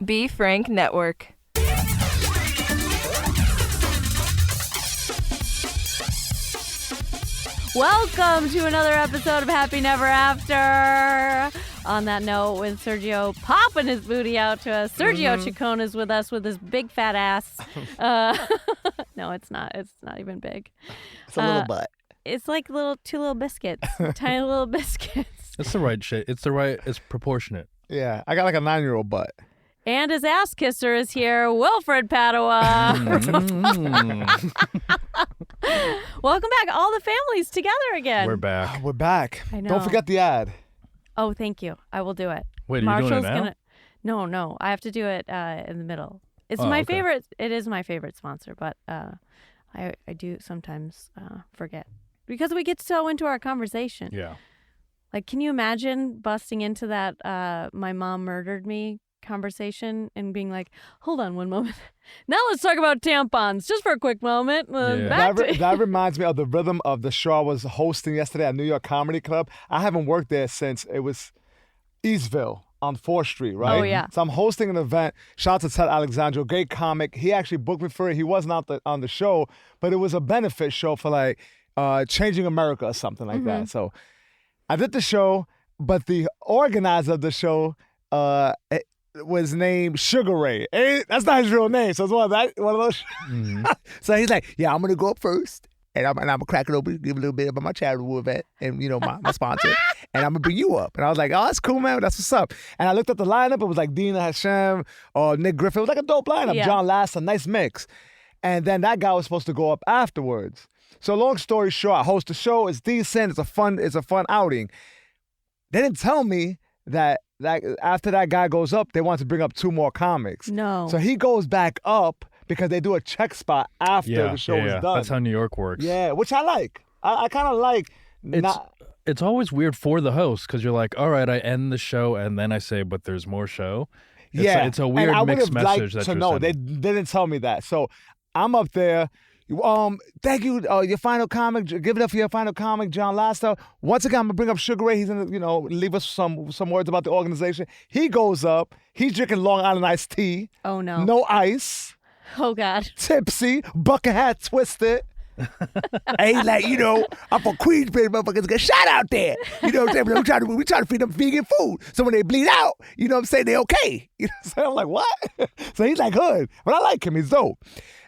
Be Frank Network. Welcome to another episode of Happy Never After. On that note, with Sergio popping his booty out to us, Sergio Chacon is with us with his big fat ass. No, it's not. It's not even big. It's a little butt. It's like two little biscuits, tiny little biscuits. It's the right shape. It's proportionate. Yeah, I got like a 9-year-old butt. And his ass kisser is here, Wilfred Padua. Welcome back, all the families together again. We're back. We're back. I know. Don't forget the ad. Oh, thank you. I will do it. Wait, are you doing it now? No. I have to do it in the middle. It's okay. favorite. It is my favorite sponsor, but I do sometimes forget because we get so into our conversation. Yeah. Like, can you imagine busting into that my mom murdered me conversation and being like, hold on one moment. Now let's talk about tampons just for a quick moment. That reminds me of the rhythm of the show I was hosting yesterday at New York Comedy Club. I haven't worked there since it was Eastville on 4th Street, right? Oh, yeah. So I'm hosting an event. Shout out to Ted Alexandro, great comic. He actually booked me for it. He wasn't on the show, but it was a benefit show for like Changing America or something like that. So I did the show, but the organizer of the show was named Sugar Ray. That's not his real name, so it's one of those. So he's like, yeah, I'm going to go up first, and I'm going to crack it open, give a little bit about my charitable event and, my sponsor, and I'm going to bring you up. And I was like, oh, that's cool, man. That's what's up. And I looked at the lineup. It was like Dina Hashem or Nick Griffin. It was like a dope lineup. Yeah. John Lasseter, nice mix. And then that guy was supposed to go up afterwards. So long story short, I host the show. It's decent. It's a fun outing. They didn't tell me that after that guy goes up, they want to bring up 2 more comics. No. So he goes back up because they do a check spot after the show is done. That's how New York works. Yeah, which I like. I kind of like. It's always weird for the host because you're like, all right, I end the show and then I say, but there's more show. It's a weird mixed message that you're no, they sending. didn't tell me that. So I'm up there. Thank you. Your final comic. Give it up for your final comic, John Lasseter. Once again, I'm gonna bring up Sugar Ray. He's gonna, leave us some words about the organization. He goes up. He's drinking Long Island iced tea. Oh no. No ice. Oh God. Tipsy. Bucket hat twisted. Hey, like, I'm from Queensbridge, motherfuckers get shot out there. You know what I'm saying? We try to feed them vegan food. So when they bleed out, you know what I'm saying, they okay. You know what I'm saying? I'm like, what? So he's like hood. But I like him. He's dope.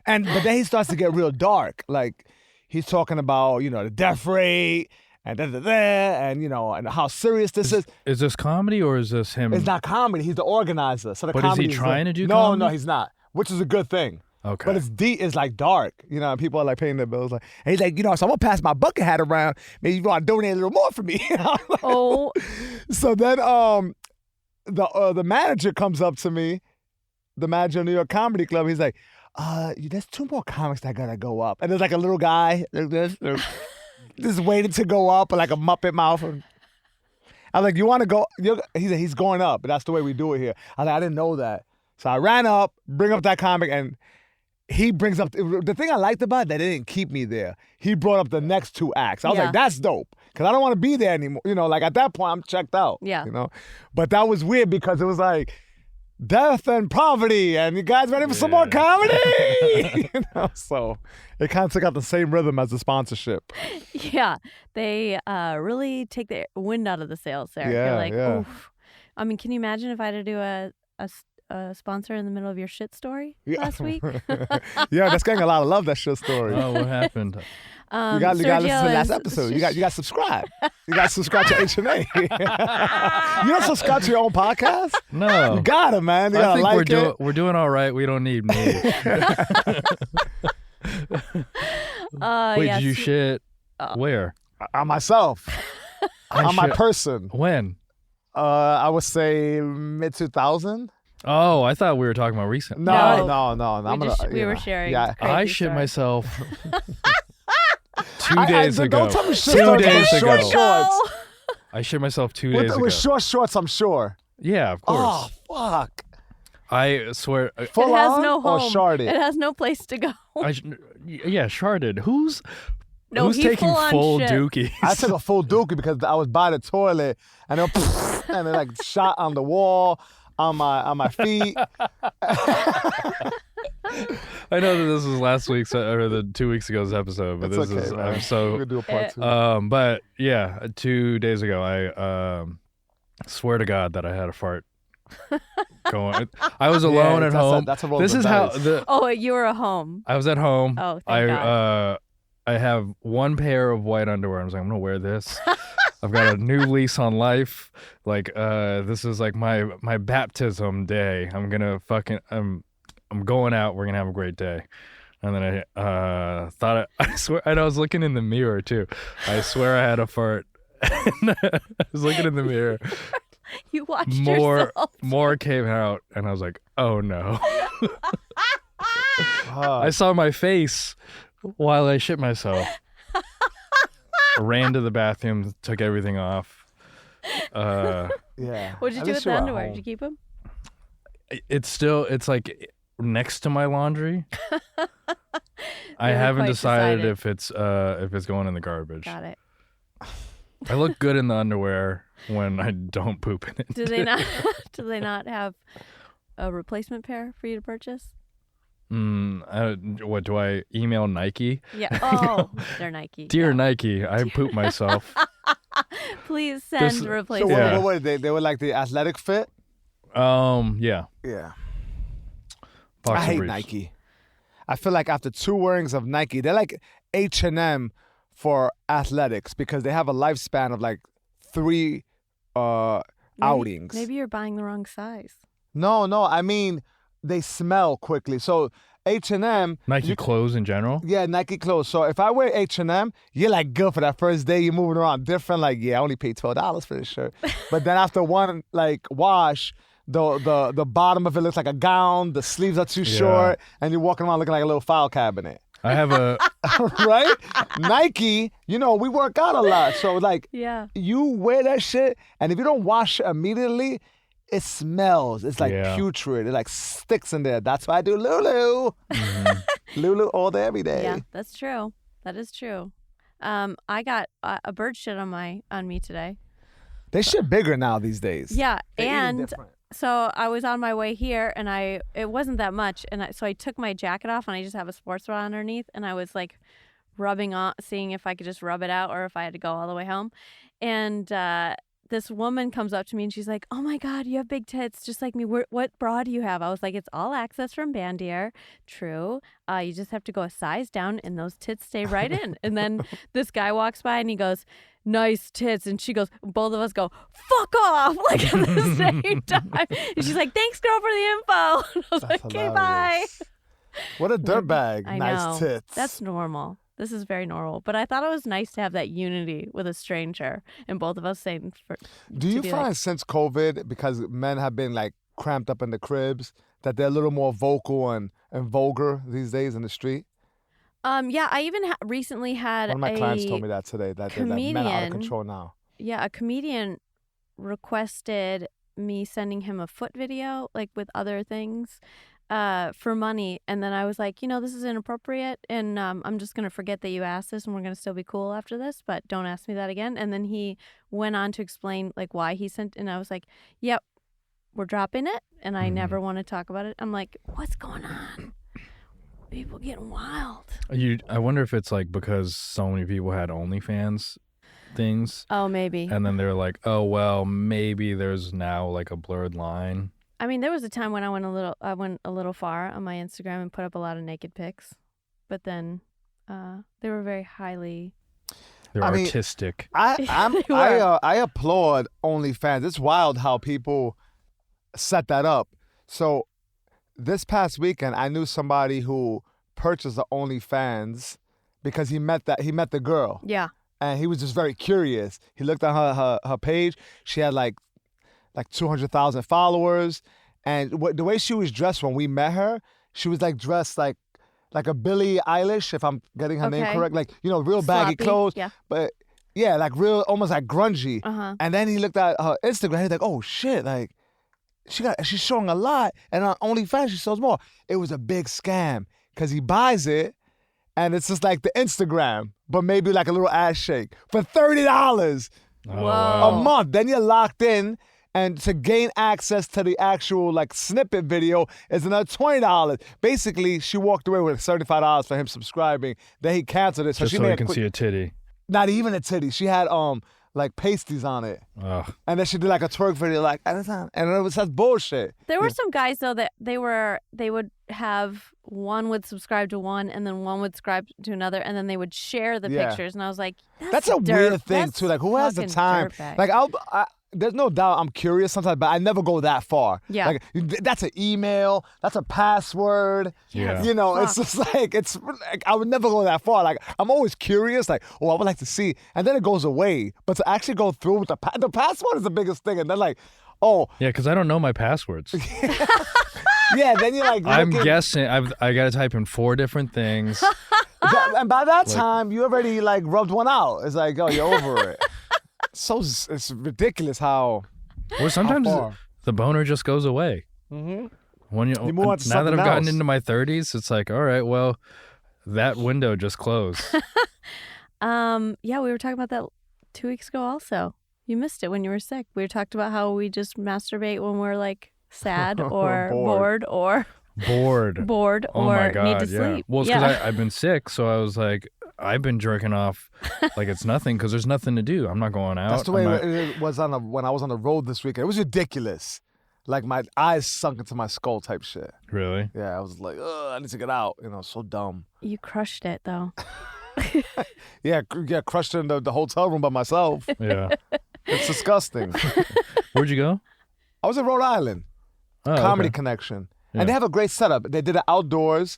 But then he starts to get real dark. Like, he's talking about, the death rate and and how serious this is. Is this comedy or is this him? It's not comedy. He's the organizer. So the but comedy is he trying to do No, comedy? No, he's not, which is a good thing. Okay. But it's deep. It's like dark, and people are like paying their bills. Like, and he's like, so I'm gonna pass my bucket hat around. Maybe you want to donate a little more for me. Oh. So then, the manager comes up to me, the manager of New York Comedy Club. He's like, there's 2 more comics that gotta go up, and there's like a little guy, just waiting to go up, like a Muppet mouth. I'm like, you want to go? He said, he's going up, but that's the way we do it here. I was like, I didn't know that. So I ran up, bring up that comic, and he brings up the thing I liked about it, that it didn't keep me there. He brought up the next 2 acts. I was like, that's dope, because I don't want to be there anymore. Like at that point, I'm checked out. Yeah. But that was weird because it was like death and poverty, and you guys ready for some more comedy? So it kind of took out the same rhythm as the sponsorship. Yeah, they really take the wind out of the sails there. Yeah, You're like, yeah. oof. I mean, can you imagine if I had to do a sponsor in the middle of your shit story last week? Yeah, that's getting a lot of love, that shit story. Oh, what happened? You got to listen to the last episode. You got to subscribe. You got to subscribe to H&A. You don't subscribe to your own podcast? No. You got to, man. You I gotta think we're doing all right. We don't need me. Wait, yes. did you shit? Where? On myself. On my person. When? I would say mid-2000. Oh, I thought we were talking about recent. No. We were sharing. Yeah. I shit story. myself 2 days ago. Don't tell me shit 2 stories days with ago. short shorts. I shit myself 2 days ago. With short shorts, I'm sure. Yeah, of course. Oh, fuck. I swear. Full it has on no or home. sharded? It has no place to go. Yeah, sharded. Who's he taking full-on full shit. dookies? I took a full dookie because I was by the toilet and then like shot on the wall. on my feet. I know that this was last week's or the 2 weeks ago's episode, but It's this okay, is man. I'm so. We're gonna do a part 2. But yeah, 2 days ago, I swear to God that I had a fart. Going, I was alone at home. That's a roll This of is the how dice. Oh, you were at home. I was at home. Oh, thank God. I have one pair of white underwear. I was like, I'm gonna wear this. I've got a new lease on life. Like, this is like my baptism day. I'm gonna I'm going out. We're gonna have a great day. And then I swear, and I was looking in the mirror too. I swear I had a fart. I was looking in the mirror. You watched yourself. More came out, and I was like, oh no. Huh. I saw my face while I shit myself. Ran to the bathroom, took everything off. Yeah. What'd you At do with least the you were at underwear? home. Did you keep them? It's like next to my laundry. I Never haven't quite decided if it's going in the garbage. Got it. I look good in the underwear when I don't poop in it. Do they not? Do they not have a replacement pair for you to purchase? What do I email Nike? Yeah. Oh, they're Nike. Dear Yeah. Nike, I poop myself. Please send This- So replacement. Yeah. what were they? They were like the athletic fit. Yeah. Yeah. Boxer I hate briefs. Nike. I feel like after 2 wearings of Nike, they're like H&M for athletics because they have a lifespan of like 3 outings. Maybe you're buying the wrong size. No, I mean they smell quickly. So H&M, Nike clothes in general. yeah, Nike clothes. So if I wear H&M, you're like good for that first day. You're moving around different. Like, yeah, I only paid $12 for this shirt. But then after one like wash, the bottom of it looks like a gown. The sleeves are too short, and you're walking around looking like a little file cabinet. I have a Right? Nike, we work out a lot. So like, Yeah. you wear that shit, and if you don't wash it immediately, it smells. It's like putrid. It like sticks in there. That's why I do Lulu. Lulu all day, every day. Yeah, that's true. That is true. I got a bird shit on me today. They shit bigger now these days. Yeah, They eat it and different. so I was on my way here, and it wasn't that much, and so I took my jacket off, and I just have a sports bra underneath, and I was like rubbing on, seeing if I could just rub it out, or if I had to go all the way home, and this woman comes up to me, and she's like, "Oh my God, you have big tits, just like me. What bra do you have?" I was like, "It's all access from Bandier." True. You just have to go a size down, and those tits stay right in. And then this guy walks by, and he goes, "Nice tits," and she goes, both of us go, "Fuck off!" Like at the same time. And she's like, "Thanks, girl, for the info." And I was That's like, "Okay, bye." hilarious. What a dirtbag. I Nice know. tits. That's normal. This is very normal. But I thought it was nice to have that unity with a stranger, and both of us saying. Do you find since COVID, because men have been like cramped up in the cribs, that they're a little more vocal and vulgar these days in the street? Yeah, I even recently had One of my clients told me that today, that men are out of control now. Yeah, a comedian requested me sending him a foot video, like with other things, for money. And then I was like, this is inappropriate, and I'm just going to forget that you asked this, and we're going to still be cool after this, but don't ask me that again. And then he went on to explain like why he sent, and I was like, yep, we're dropping it, and I never want to talk about it. I'm like, what's going on? People getting wild. I wonder if it's like because so many people had OnlyFans things. Oh, maybe. And then they're like, oh well, maybe there's now like a blurred line. I mean, there was a time when I went a little far on my Instagram and put up a lot of naked pics, but then they were very highly. They're artistic. I applaud OnlyFans. It's wild how people set that up. So this past weekend, I knew somebody who purchased the OnlyFans because he met the girl. Yeah. And he was just very curious. He looked at her page. She had like 200,000 followers, and the way she was dressed when we met her, she was like dressed like a Billie Eilish, if I'm getting her name correct, like real baggy Sloppy, clothes, yeah. but yeah, like real, almost like grungy. Uh-huh. And then he looked at her Instagram. He's like, oh shit, like she's showing a lot, and on OnlyFans she shows more. It was a big scam because he buys it, and it's just like the Instagram, but maybe like a little ass shake for $30 Whoa. a month. Then you're locked in. And to gain access to the actual like snippet video is another $20. Basically, she walked away with $75 for him subscribing. Then he canceled it. So Just she so made you can see a titty. not even a titty. She had like pasties on it. Ugh. And then she did like a twerk video like, and it was such bullshit. There were some guys though that they would have one would subscribe to one and then one would subscribe to another and then they would share the pictures and I was like, that's a weird thing too. Like who has the time? Like there's no doubt I'm curious sometimes, but I never go that far. Yeah. Like that's an email, that's a password. Yeah. You know, it's just like I would never go that far. Like I'm always curious, like, I would like to see, and then it goes away. But to actually go through with the password is the biggest thing, and then like, yeah, because I don't know my passwords. Yeah, then you're like, I'm guessing. I got to type in 4 different things. And by that time, you already like rubbed one out. It's like, oh, you're over it. It's ridiculous how. Or sometimes how far. the boner just goes away. Mm-hmm. When You move on to now that I've something gotten else. into my 30s, it's like, all right, well, that window just closed. Yeah, we were talking about that 2 weeks ago also. You missed it when you were sick. We talked about how we just masturbate when we're like sad or bored or Bored. Oh my God, need to yeah. sleep. Well, it's because I've been sick, so I was like, I've been jerking off like it's nothing because there's nothing to do. I'm not going out. That's the way it was when I was on the road this weekend. It was ridiculous. Like my eyes sunk into my skull type shit. Really? Yeah, I was like, ugh, I need to get out. You know, so dumb. You crushed it though. Yeah, crushed in the hotel room by myself. Yeah. It's disgusting. Where'd you go? I was in Rhode Island, Oh, Comedy okay. Connection. Yeah. And they have a great setup. They did it outdoors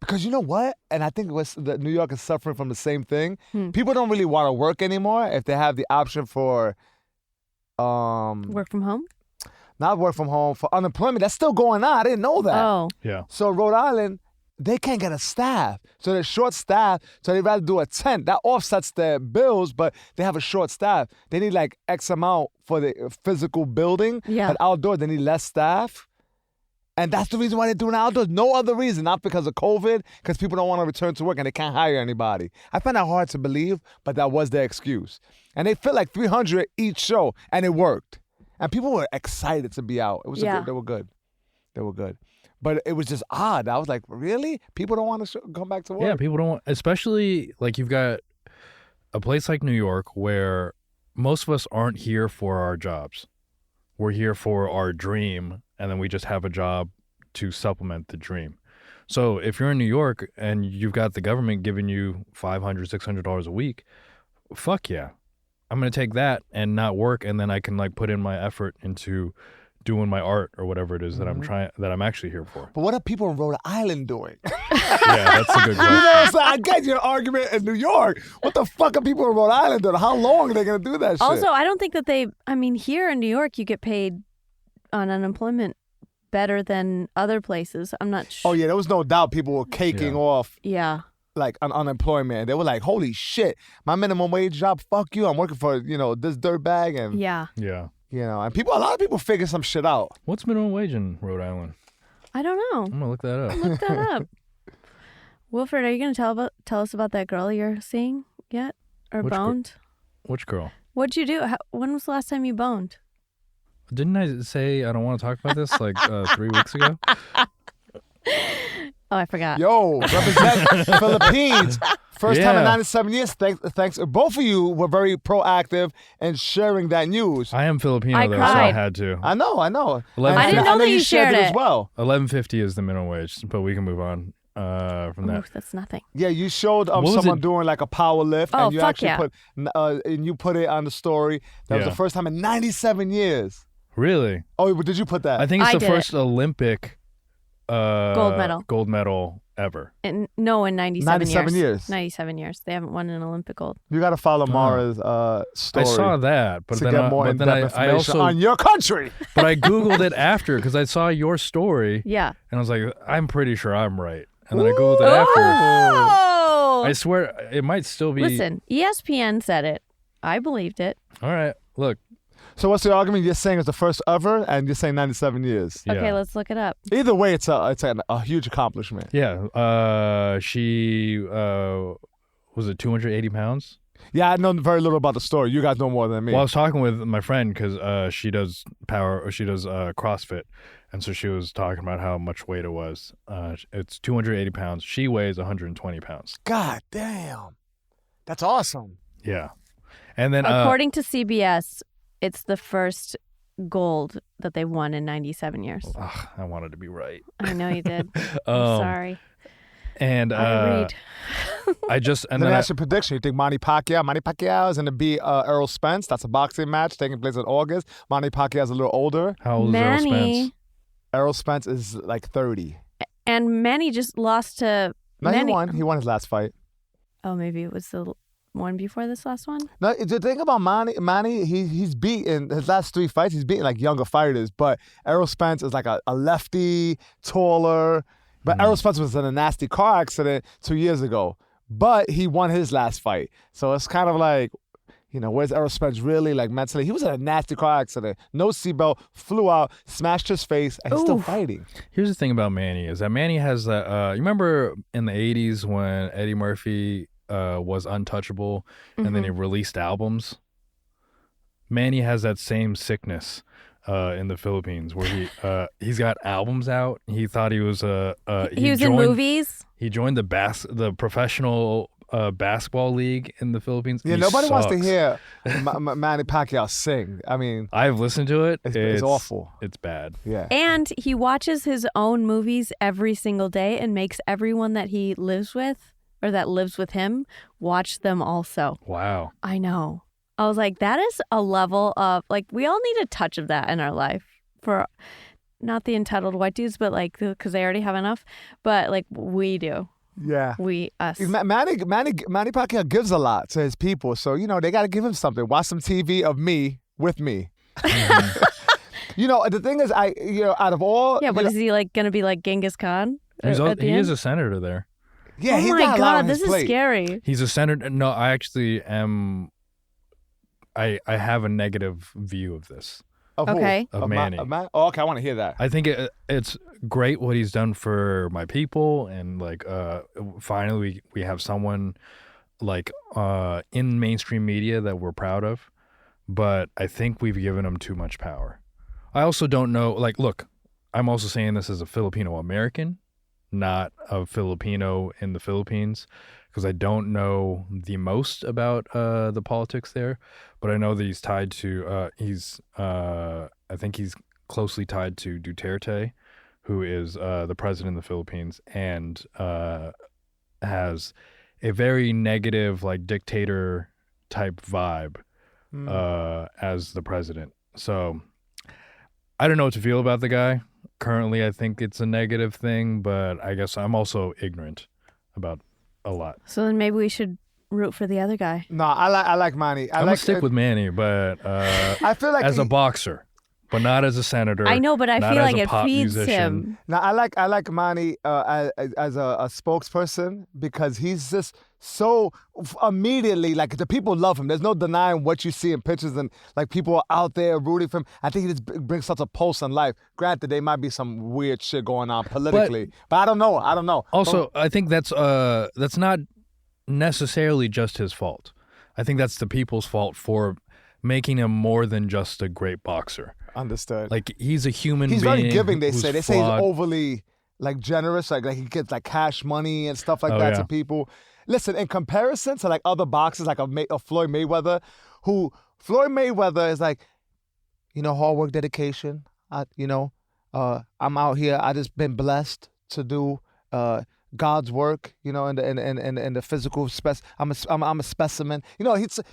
because you know what? And I think that New York is suffering from the same thing. People don't really want to work anymore if they have the option for Work from home? not work from home, for unemployment. That's still going on. I didn't know that. Oh. Yeah. So Rhode Island, they can't get a staff. So they're short staff. So they'd rather do a tent. That offsets their bills, but they have a short staff. They need like X amount for the physical building. Yeah. But outdoors, they need less staff. And that's the reason why they're doing outdoors. No other reason. Not because of COVID, because people don't want to return to work and they can't hire anybody. I find that hard to believe, but that was their excuse. And they fit like 300 each show, and it worked. And people were excited to be out. It was Yeah. they were good. They were good. But it was just odd. I was like, really? People don't want to come back to work? Yeah, people don't want, especially like you've got a place like New York where most of us aren't here for our jobs. We're here for our dream, and then we just have a job to supplement the dream. So if you're in New York and you've got the government giving you $500, $600 a week, fuck yeah. I'm going to take that and not work, and then I can like put in my effort into doing my art or whatever it is that I'm actually here for. But what are people in Rhode Island doing? Yeah, that's a good You know question. what I'm saying? I get your argument in New York. What the fuck are people in Rhode Island doing? How long are they going to do that shit? Also, I don't think that here in New York, you get paid on unemployment better than other places. I'm not sure. Oh, yeah, there was no doubt people were caking off Yeah. like on unemployment. They were like, holy shit, my minimum wage job, fuck you. I'm working for, this dirtbag. And, Yeah. Yeah. and a lot of people figure some shit out. What's minimum wage in Rhode Island? I don't know. I'm going to look that up. Look that up. Wilfred, are you going to tell us about that girl you're seeing yet? Or Which boned? Which girl? What'd you do? When was the last time you boned? Didn't I say I don't want to talk about this like 3 weeks ago? Oh, I forgot. Yo, represent Philippines. First time in Yeah. 97 years. Thanks. Both of you were very proactive in sharing that news. I am Filipino I though, so I cried. had to. I know. I didn't know that you shared shared as it. well. $11.50 is the minimum wage, but we can move on from that. Ooh, that's nothing. Yeah, you showed What was someone it? doing like a power lift, Oh, and you fuck actually yeah. and you put it on the story. That was Yeah. the first time in 97 years. Really? Oh, did you put that? I think I it's the did first Olympic Gold medal ever. No, in 97 years. 97 years. 97 years. They haven't won an Olympic gold. You got to follow Mara's story. I saw that, but to then get more but then in-depth I information also on your country. but I googled it after because I saw your story Yeah. and I was like, I'm pretty sure I'm right. And then I googled it after. Oh! I swear it might still be. Listen, ESPN said it. I believed it. All right, look. So what's the argument? You're saying it's the first ever, and you're saying 97 years. Yeah. Okay, let's look it up. Either way, it's a huge accomplishment. Yeah, she was it 280 pounds? Yeah, I know very little about the story. You guys know more than me. Well, I was talking with my friend because she does CrossFit, and so she was talking about how much weight it was. It's 280 pounds. She weighs 120 pounds. God damn. That's awesome. Yeah. And then according to CBS, it's the first gold that they've won in 97 years. I wanted to be right. I know you did. I'm sorry. And I read. Let me ask you a prediction. You think Manny Pacquiao is going to be Errol Spence? That's a boxing match taking place in August. Manny Pacquiao is a little older. How old is Errol Spence? Errol Spence is like 30. And Manny just lost to... No, he won. He won his last fight. Oh, maybe it was the one before this last one? No, the thing about Manny, he's beaten his last 3 fights. He's beaten like younger fighters, but Errol Spence is like a lefty, taller. But Errol Spence was in a nasty car accident 2 years ago, but he won his last fight. So it's kind of like, where's Errol Spence really like mentally? He was in a nasty car accident, no seatbelt, flew out, smashed his face, and he's still fighting. Here's the thing about Manny is that Manny has that. You remember in the '80s when Eddie Murphy was untouchable, and then he released albums. Manny has that same sickness in the Philippines where he's got albums out. He thought he was he was in movies. He joined the professional basketball league in the Philippines. Yeah, nobody wants to hear Manny Pacquiao sing. I mean, I've listened to it. It's awful. It's bad. Yeah. And he watches his own movies every single day and makes everyone that he lives with or that lives with him watch them also. Wow. I know. I was like, that is a level of, like, we all need a touch of that in our life for not the entitled white dudes, but like, because they already have enough, but like we do. Yeah. Us. Manny Pacquiao gives a lot to his people, so, they got to give him something. Watch some TV of me with me. The thing is, out of all... Yeah, but is he like going to be like Genghis Khan? He is a senator there. Yeah, oh my God, this is scary. He's a senator. No, I actually am... I have a negative view of this. Of okay. Who? Of Manny. Oh, okay, I want to hear that. I think it's great what he's done for my people, and like finally we have someone like in mainstream media that we're proud of, but I think we've given him too much power. I also don't know, like, look, I'm also saying this as a Filipino American, not a Filipino in the Philippines, because I don't know the most about the politics there, but I know that he's tied to I think he's closely tied to Duterte, who is the president of the Philippines, and has a very negative, like, dictator type vibe as the president. So I don't know what to feel about the guy. Currently, I think it's a negative thing, but I guess I'm also ignorant about a lot. So then maybe we should root for the other guy. No, I like Manny. I'm gonna stick with Manny, but I feel like as a boxer, but not as a senator. I know, but I feel like it feeds musician. him. Now I like Manny as a spokesperson, because he's just so immediately, like, the people love him. There's no denying what you see in pictures, and like people are out there rooting for him. I think he just brings such a pulse in life. Granted, there might be some weird shit going on politically, but I don't know. Also, I think that's not necessarily just his fault. I think that's the people's fault for making him more than just a great boxer. Understood. Like, he's a human being. He's very giving, they say. They say he's flawed. overly, like, generous. Like he gets like cash money and stuff like that to people. Listen, in comparison to like other boxers, like a Floyd Mayweather, Floyd Mayweather is like, hard work, dedication. I'm out here. I just been blessed to do God's work, in the physical I'm a specimen. He's a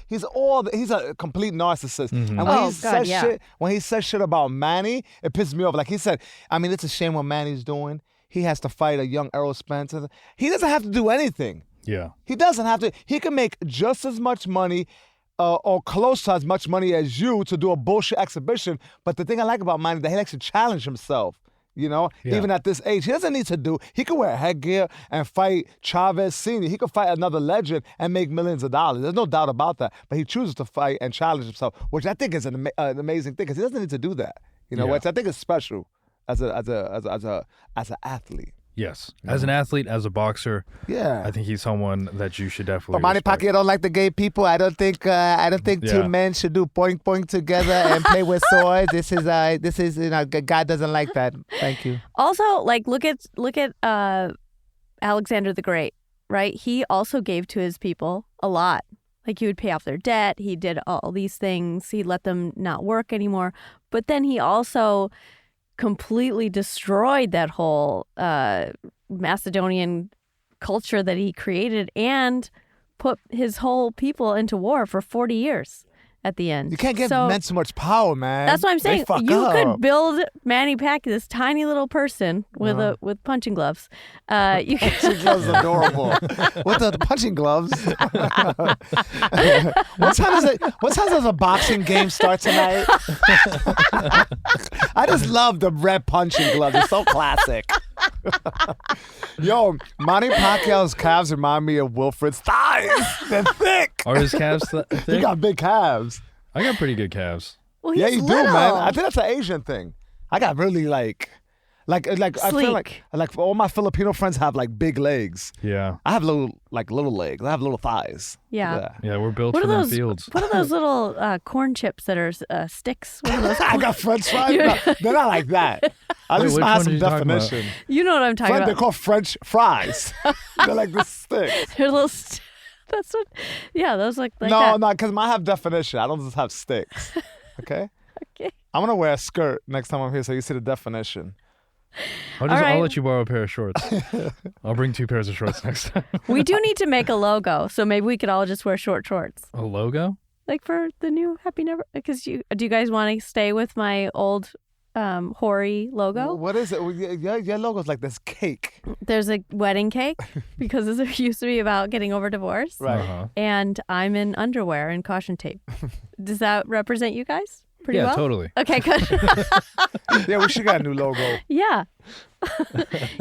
complete narcissist. Mm-hmm. And when he says shit about Manny, it pisses me off. Like he said, I mean, it's a shame what Manny's doing. He has to fight a young Errol Spence. He doesn't have to do anything. Yeah. He doesn't have to. He can make just as much money or close to as much money as you to do a bullshit exhibition. But the thing I like about Manny is that he likes to challenge himself. Even at this age, he doesn't need to do. He could wear headgear and fight Chavez Sr. He could fight another legend and make millions of dollars. There's no doubt about that. But he chooses to fight and challenge himself, which I think is an amazing thing, because he doesn't need to do that. Which I think is special as an athlete. Yes. As an athlete, as a boxer, Yeah. I think he's someone that you should definitely But Manny respect. Pacquiao don't like the gay people. I don't think two men should do poink poink together and play with swords. This is God doesn't like that. Thank you. Also, like look at Alexander the Great, right? He also gave to his people a lot. Like he would pay off their debt. He did all these things. He let them not work anymore. But then he also completely destroyed that whole Macedonian culture that he created and put his whole people into war for 40 years at the end. You can't give men so much power, man. That's what I'm They saying. fuck You up. could build Manny Pacquiao, this tiny little person with punching gloves. You could, Punching gloves are adorable. What the punching gloves? What time does a boxing game start tonight? I just love the red punching gloves. It's so classic. Yo, Manny Pacquiao's calves remind me of Wilfred's thighs. They're thick. Are his calves He thick? got big calves. I got pretty good calves. well, Yeah, he's you do, little. man. I think that's an Asian thing. I got really like I feel Sleek. like all my Filipino friends have like big legs. Yeah. I have little legs. I have little thighs. Yeah. Yeah, we're built What for are them those? fields. What are those little corn chips that are sticks? What are those? I got French fries. No, they're not like that. At Wait, least which I one have some are you talking about? definition. You know what I'm talking They're about. called French fries. They're like the sticks. They're little. That's what. Yeah, those look like No, that. no, because mine have definition. I don't just have sticks. Okay? Okay. I'm going to wear a skirt next time I'm here so you see the definition. I'll right. let you borrow a pair of shorts. I'll bring 2 pairs of shorts next time. We do need to make a logo, so maybe we could all just wear short shorts, A logo? like for the new Happy Never. Because do you guys want to stay with my old hoary logo? What is it? Well, your logo's like this cake. There's a wedding cake because this used to be about getting over divorce, Right. Uh-huh. and I'm in underwear and caution tape. Does that represent you guys pretty Yeah, well? totally. Okay, good. Yeah, we should get a new logo. Yeah.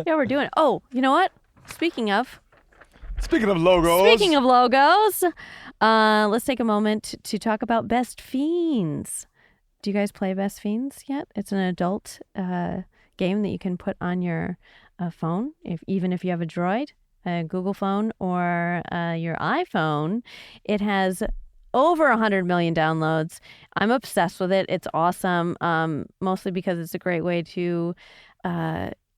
Yeah, we're doing it. Oh, you know what? Speaking of Speaking of logos. logos, let's take a moment to talk about Best Fiends. Do you guys play Best Fiends yet? It's an adult game that you can put on your phone, even if you have a Droid, a Google phone, or your iPhone. It has over 100 million downloads. I'm obsessed with it. It's awesome, mostly because it's a great way to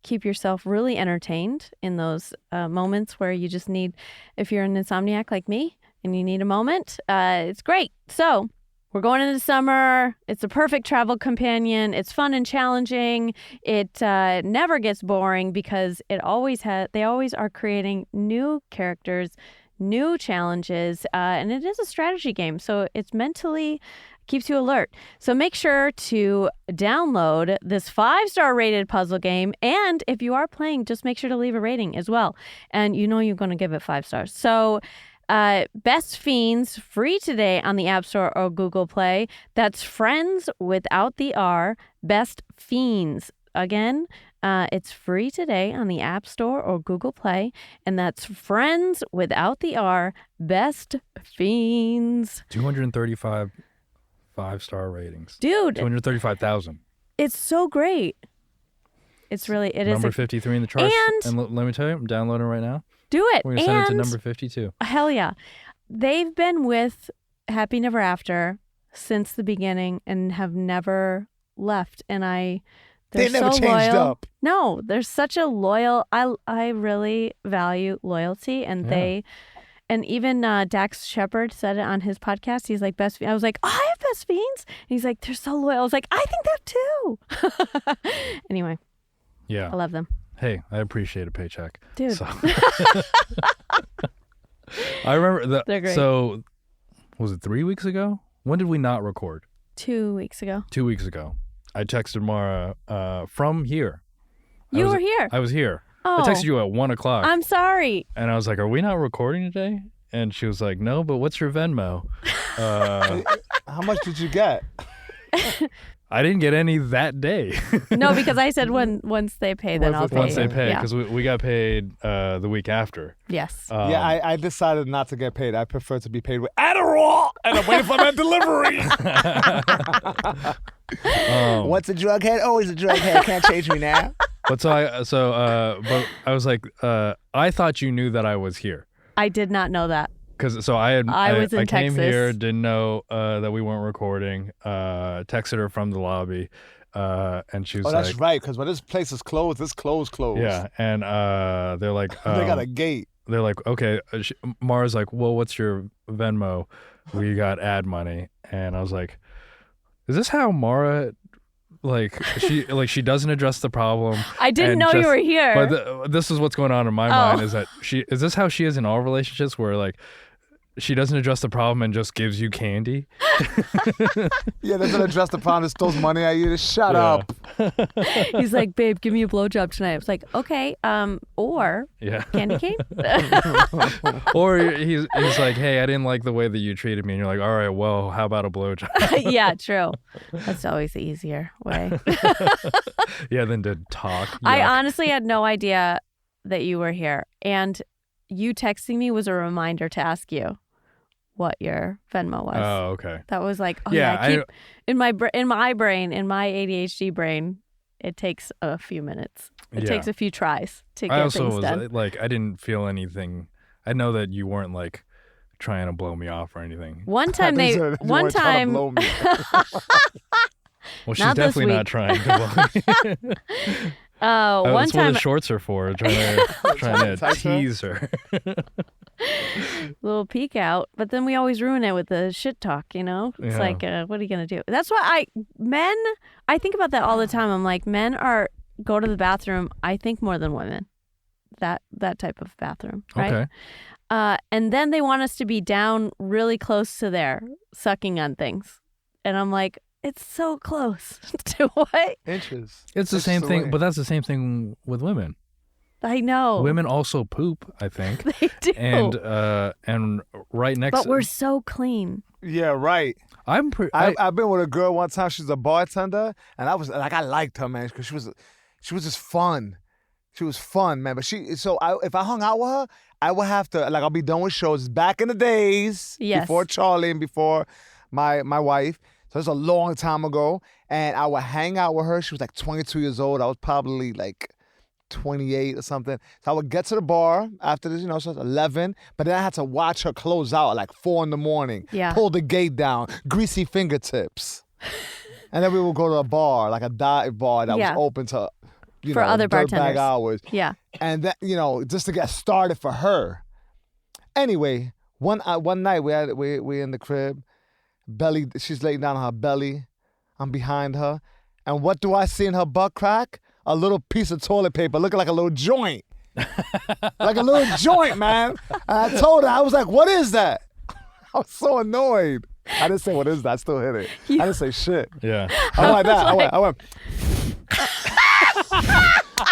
keep yourself really entertained in those moments where you just need, if you're an insomniac like me and you need a moment, it's great. So we're going into summer. It's a perfect travel companion. It's fun and challenging. It never gets boring because they always are creating new characters, new challenges, and it is a strategy game. So it's mentally keeps you alert. So make sure to download this 5-star rated puzzle game. And if you are playing, just make sure to leave a rating as well. And you know you're going to give it 5 stars. So Best Fiends, free today on the App Store or Google Play. That's Friends without the R, Best Fiends. Again, it's free today on the App Store or Google Play. And that's Friends without the R, Best Fiends. 235 5-star ratings. Dude, 235,000. it's so great. It is. Number 53 in the charts. And- let me tell you, I'm downloading right now. Do it. We're going to send it to And- number 52. Hell yeah. They've been with Happy Never After since the beginning and have never left. And They they're never so changed loyal. up. No, they're such a loyal. I really value loyalty, and Yeah. and even Dax Shepard said it on his podcast. He's like, best. I was like, oh, I have best fiends. And he's like, they're so loyal. I was like, I think that too. Anyway, Yeah. I love them, Hey, I appreciate a paycheck. dude. So. I remember They're great. So, was it 3 weeks ago? When did we not record? 2 weeks ago, 2 weeks ago. I texted Mara from here. you were here. I was here. Oh, I texted you at 1 o'clock. I'm sorry. And I was like, are we not recording today? And she was like, no, but what's your Venmo? How much did you get? I didn't get any that day. No, because I said once they pay, then I'll pay. Once they you. pay, Yeah. because we got paid the week after. Yes. Yeah, I decided not to get paid. I prefer to be paid with Adderall, and I'm waiting for that delivery. Um, Once a drug head, always a drug head. Can't change me now. But but I was like, I thought you knew that I was here. I did not know that. Because I was in I came Texas. here, didn't know that we weren't recording. Texted her from the lobby, and she was Oh, like, that's right. Because when this place is closed, this closed. yeah, and they're like, They got a gate. they're like, okay. Mara's like, well, what's your Venmo? We got ad money, and I was like, is this how Mara? She doesn't address the problem. I didn't know you were here. But this is what's going on in my mind is that is this how she is in all relationships where like she doesn't address the problem and just gives you candy? Yeah, they're gonna address the problem. Just throws money at you. Just shut up. He's like, babe, give me a blowjob tonight. I was like, okay, or candy cane. Or he's like, hey, I didn't like the way that you treated me, and you're like, all right, well, how about a blowjob? Yeah, true. That's always the easier way. Yeah, then to talk. I Yuck. honestly had no idea that you were here, and you texting me was a reminder to ask you what your Venmo was. Oh, okay. That was like, Yeah, in my brain, in my ADHD brain, it takes a few minutes. It takes a few tries to get I also things was done. like, I didn't feel anything. I know that you weren't like trying to blow me off or anything. One time You weren't trying to blow me. Well, she's Not this definitely not week. trying to blow me. One That's what time, the shorts are for, trying to Touch her? tease her. little peek out, but then we always ruin it with the shit talk, you know? It's Yeah. like, what are you going to do? That's why I think about that all the time. I'm like, men go to the bathroom, I think, more than women. That type of bathroom, right? Okay. And then they want us to be down really close to there, sucking on things. And I'm like, it's so close to what? Inches. It's the Inches same thing, away. but that's the same thing with women. I know. Women also poop, I think. They do. And right next But we're so clean. Yeah, right. I'm pretty I've been with a girl one time. She's a bartender, and I was like, I liked her, man, because she was just fun. She was fun, man. But if I hung out with her, I would have to, like, I'll be done with shows. Back in the days, Yes. before Charlie and before my wife. So it's a long time ago, and I would hang out with her. She was like 22 years old. I was probably like 28 or something. So I would get to the bar after this, so it's 11, but then I had to watch her close out at like 4 a.m. Yeah. Pull the gate down, greasy fingertips. And then we would go to a bar, like a dive bar that Yeah. was open to, For other dirtbag bartenders. hours. Yeah. And that, just to get started for her. Anyway, one night we in the crib, she's laying down on her belly. I'm behind her. And what do I see in her butt crack? A little piece of toilet paper looking like a little joint. Like a little joint, man. And I told her, I was like, what is that? I was so annoyed. I didn't say, what is that? I still hit it. I didn't say shit. yeah. I went like that. I went.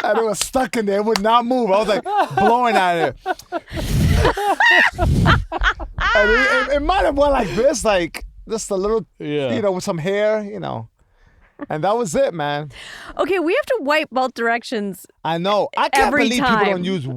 And it was stuck in there. It would not move. I was like blowing at it. And it might have went like this, like just a little, with some hair, And that was it, man. Okay, we have to wipe both directions. I know. I can't Every believe time. people don't use,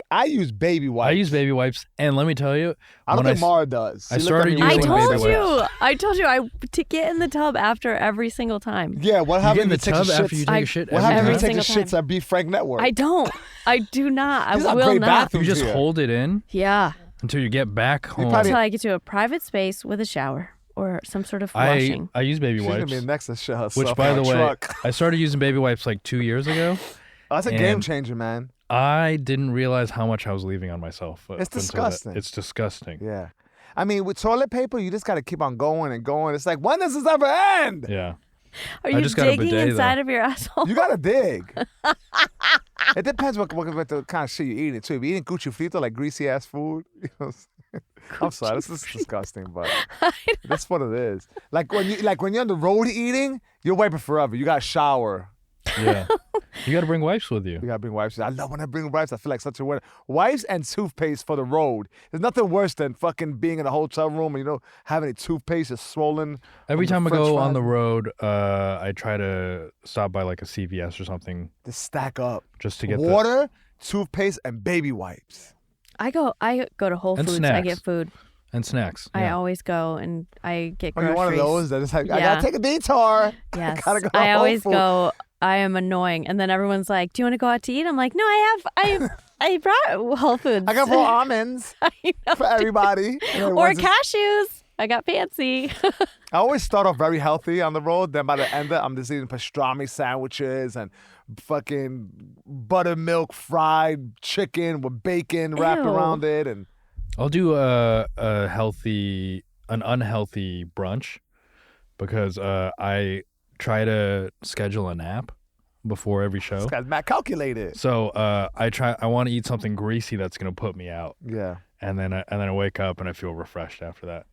I use baby wipes. I use baby wipes, and let me tell you, I don't when think Mara does. I She looked started at me I using really baby nice. wipes. I told you, to get in the tub after every single time. Yeah, what You get happened in the if you take tub a after you shit? take a shit What every happened Every if you take single the shits time. at Beef Frank Network? I don't. I do not. These I are will great not. bathrooms. You just here. hold it in Yeah. until you get back home. probably- Until I get to a private space with a shower or some sort of washing. I use baby She's gonna wipes, be next to shit herself which, by on the a way, truck. I started using baby wipes like 2 years ago. Oh, that's a and- game changer, man. I didn't realize how much I was leaving on myself. It's up until that. disgusting. It's disgusting. Yeah. I mean, with toilet paper, you just got to keep on going and going. It's like, when does this ever end? Yeah. Are I you just got a digging bidet, inside though. of your asshole? You got to dig. It depends what the kind of shit you're eating, too. If you're eating Gucci Frito, like greasy-ass food, I'm sorry, this is disgusting, but that's what it is. Like when you're on the road eating, you're wiping forever. You got to shower. Yeah. You got to bring wipes with you. You got to bring wipes. I love when I bring wipes. I feel like such a winner. Wipes and toothpaste for the road. There's nothing worse than fucking being in a hotel room and, having a toothpaste is swollen. Every from time I the French go on fries. the road, I try to stop by like a CVS or something To stack up. just to get Water, toothpaste, and baby wipes. I go to Whole And Foods. I snacks. get food. and snacks. I Yeah. always go and I get Are groceries. you one of those that is like, I Yeah. gotta take a detour. Yes. Gotta go to I Whole always Foods. go I am annoying. And then everyone's like, do you want to go out to eat? I'm like, no, I brought Whole Foods. I got 4 almonds for everybody. Or cashews. I got fancy. I always start off very healthy on the road. Then by the end of it, I'm just eating pastrami sandwiches and fucking buttermilk fried chicken with bacon wrapped around it. And I'll do an unhealthy brunch because I try to schedule a nap before every show. this guy's mad calculated. So I want to eat something greasy that's gonna put me out. Yeah. And then I wake up and I feel refreshed after that.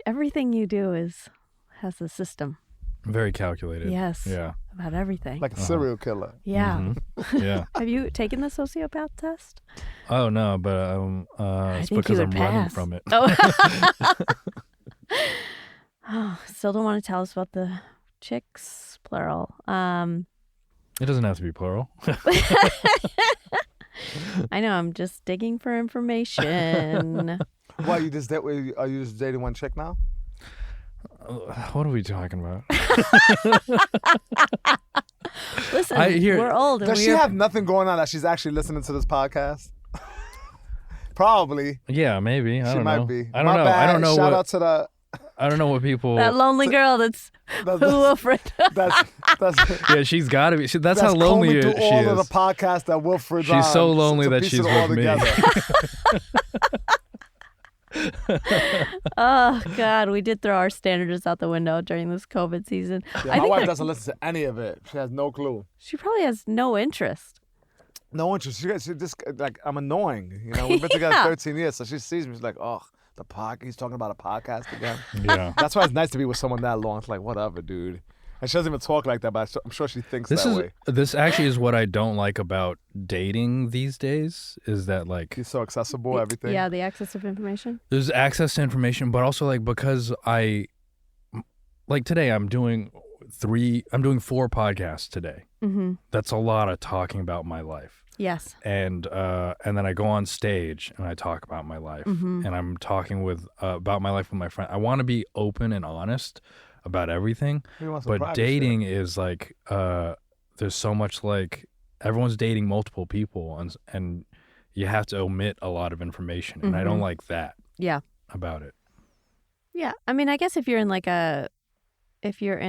Everything you do has a system. Very calculated. Yes. Yeah. About everything. Like a serial killer. Yeah. Mm-hmm. Yeah. Have you taken the sociopath test? Oh no, but it's think because you I'm would running pass. from it. Oh, still don't want to tell us about the chicks, plural. It doesn't have to be plural. I know. I'm just digging for information. What, are you just dating one chick now? What are we talking about? Listen, Here- we're old. And Does she have nothing going on that she's actually listening to this podcast? Probably. Yeah, maybe. I She don't might know. be. I don't My know. bad. I don't know Shout what. out to the. I don't know what people. that lonely girl that's Wilfred. That's Yeah, she's got to be. That's how combing lonely through she all of the is. podcasts that Wilfred's She's so on lonely to that piece she's it all with me. together. Oh God, we did throw our standards out the window during this COVID season. Yeah, I my think wife that- doesn't listen to any of it. She has no clue. She probably has no interest. No interest. She just like, I'm annoying. You know, we've been together Yeah. 13 years, so she sees me. She's like, oh, he's talking about a podcast again. Yeah. That's why it's nice to be with someone that long. It's like, whatever, dude. And she doesn't even talk like that, but I'm sure she thinks way. This actually is what I don't like about dating these days is that like He's so accessible, everything. Yeah, the access of information. there's access to information, but also like because today I'm doing 4 podcasts today. Mm-hmm. That's a lot of talking about my life. Yes. And then I go on stage and I talk about my life, Mm-hmm. and I'm talking about my life with my friend. I want to be open and honest about everything, He wants some but private dating shit. is like there's so much like everyone's dating multiple people, and you have to omit a lot of information, and I don't like that Yeah. about it. Yeah. I mean, I guess if you're in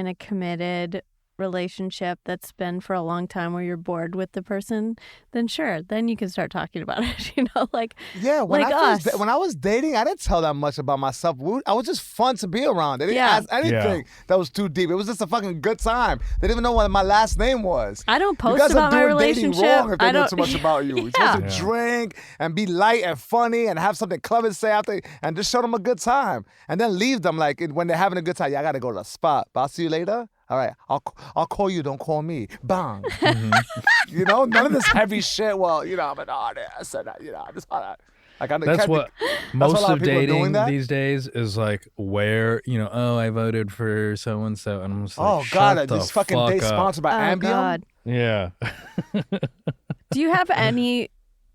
a committed relationship that's been for a long time where you're bored with the person, then sure, then you can start talking about it, like Yeah, when like I us. when I was dating, I didn't tell that much about myself. I was just fun to be around. They didn't Yeah. ask anything that was too deep. It was just a fucking good time. They didn't even know what my last name was. I don't You post guys about are my doing dating relationship. wrong if they I know don't too much about you. You're Yeah. supposed to drink and be light and funny and have something clever to say after and just show them a good time. And then leave them like when they're having a good time. Yeah, I gotta go to the spot. But I'll see you later. All right, I'll call you. Don't call me. Bang. You know, none of this heavy shit. Well, I'm an artist, and I just like That's what most a lot of of people are doing dating that. these days is like where I voted for so and so, and I'm just like, Oh shut God, the this fucking fuck date up. sponsored by Oh Ambien. God. Yeah. Do you have any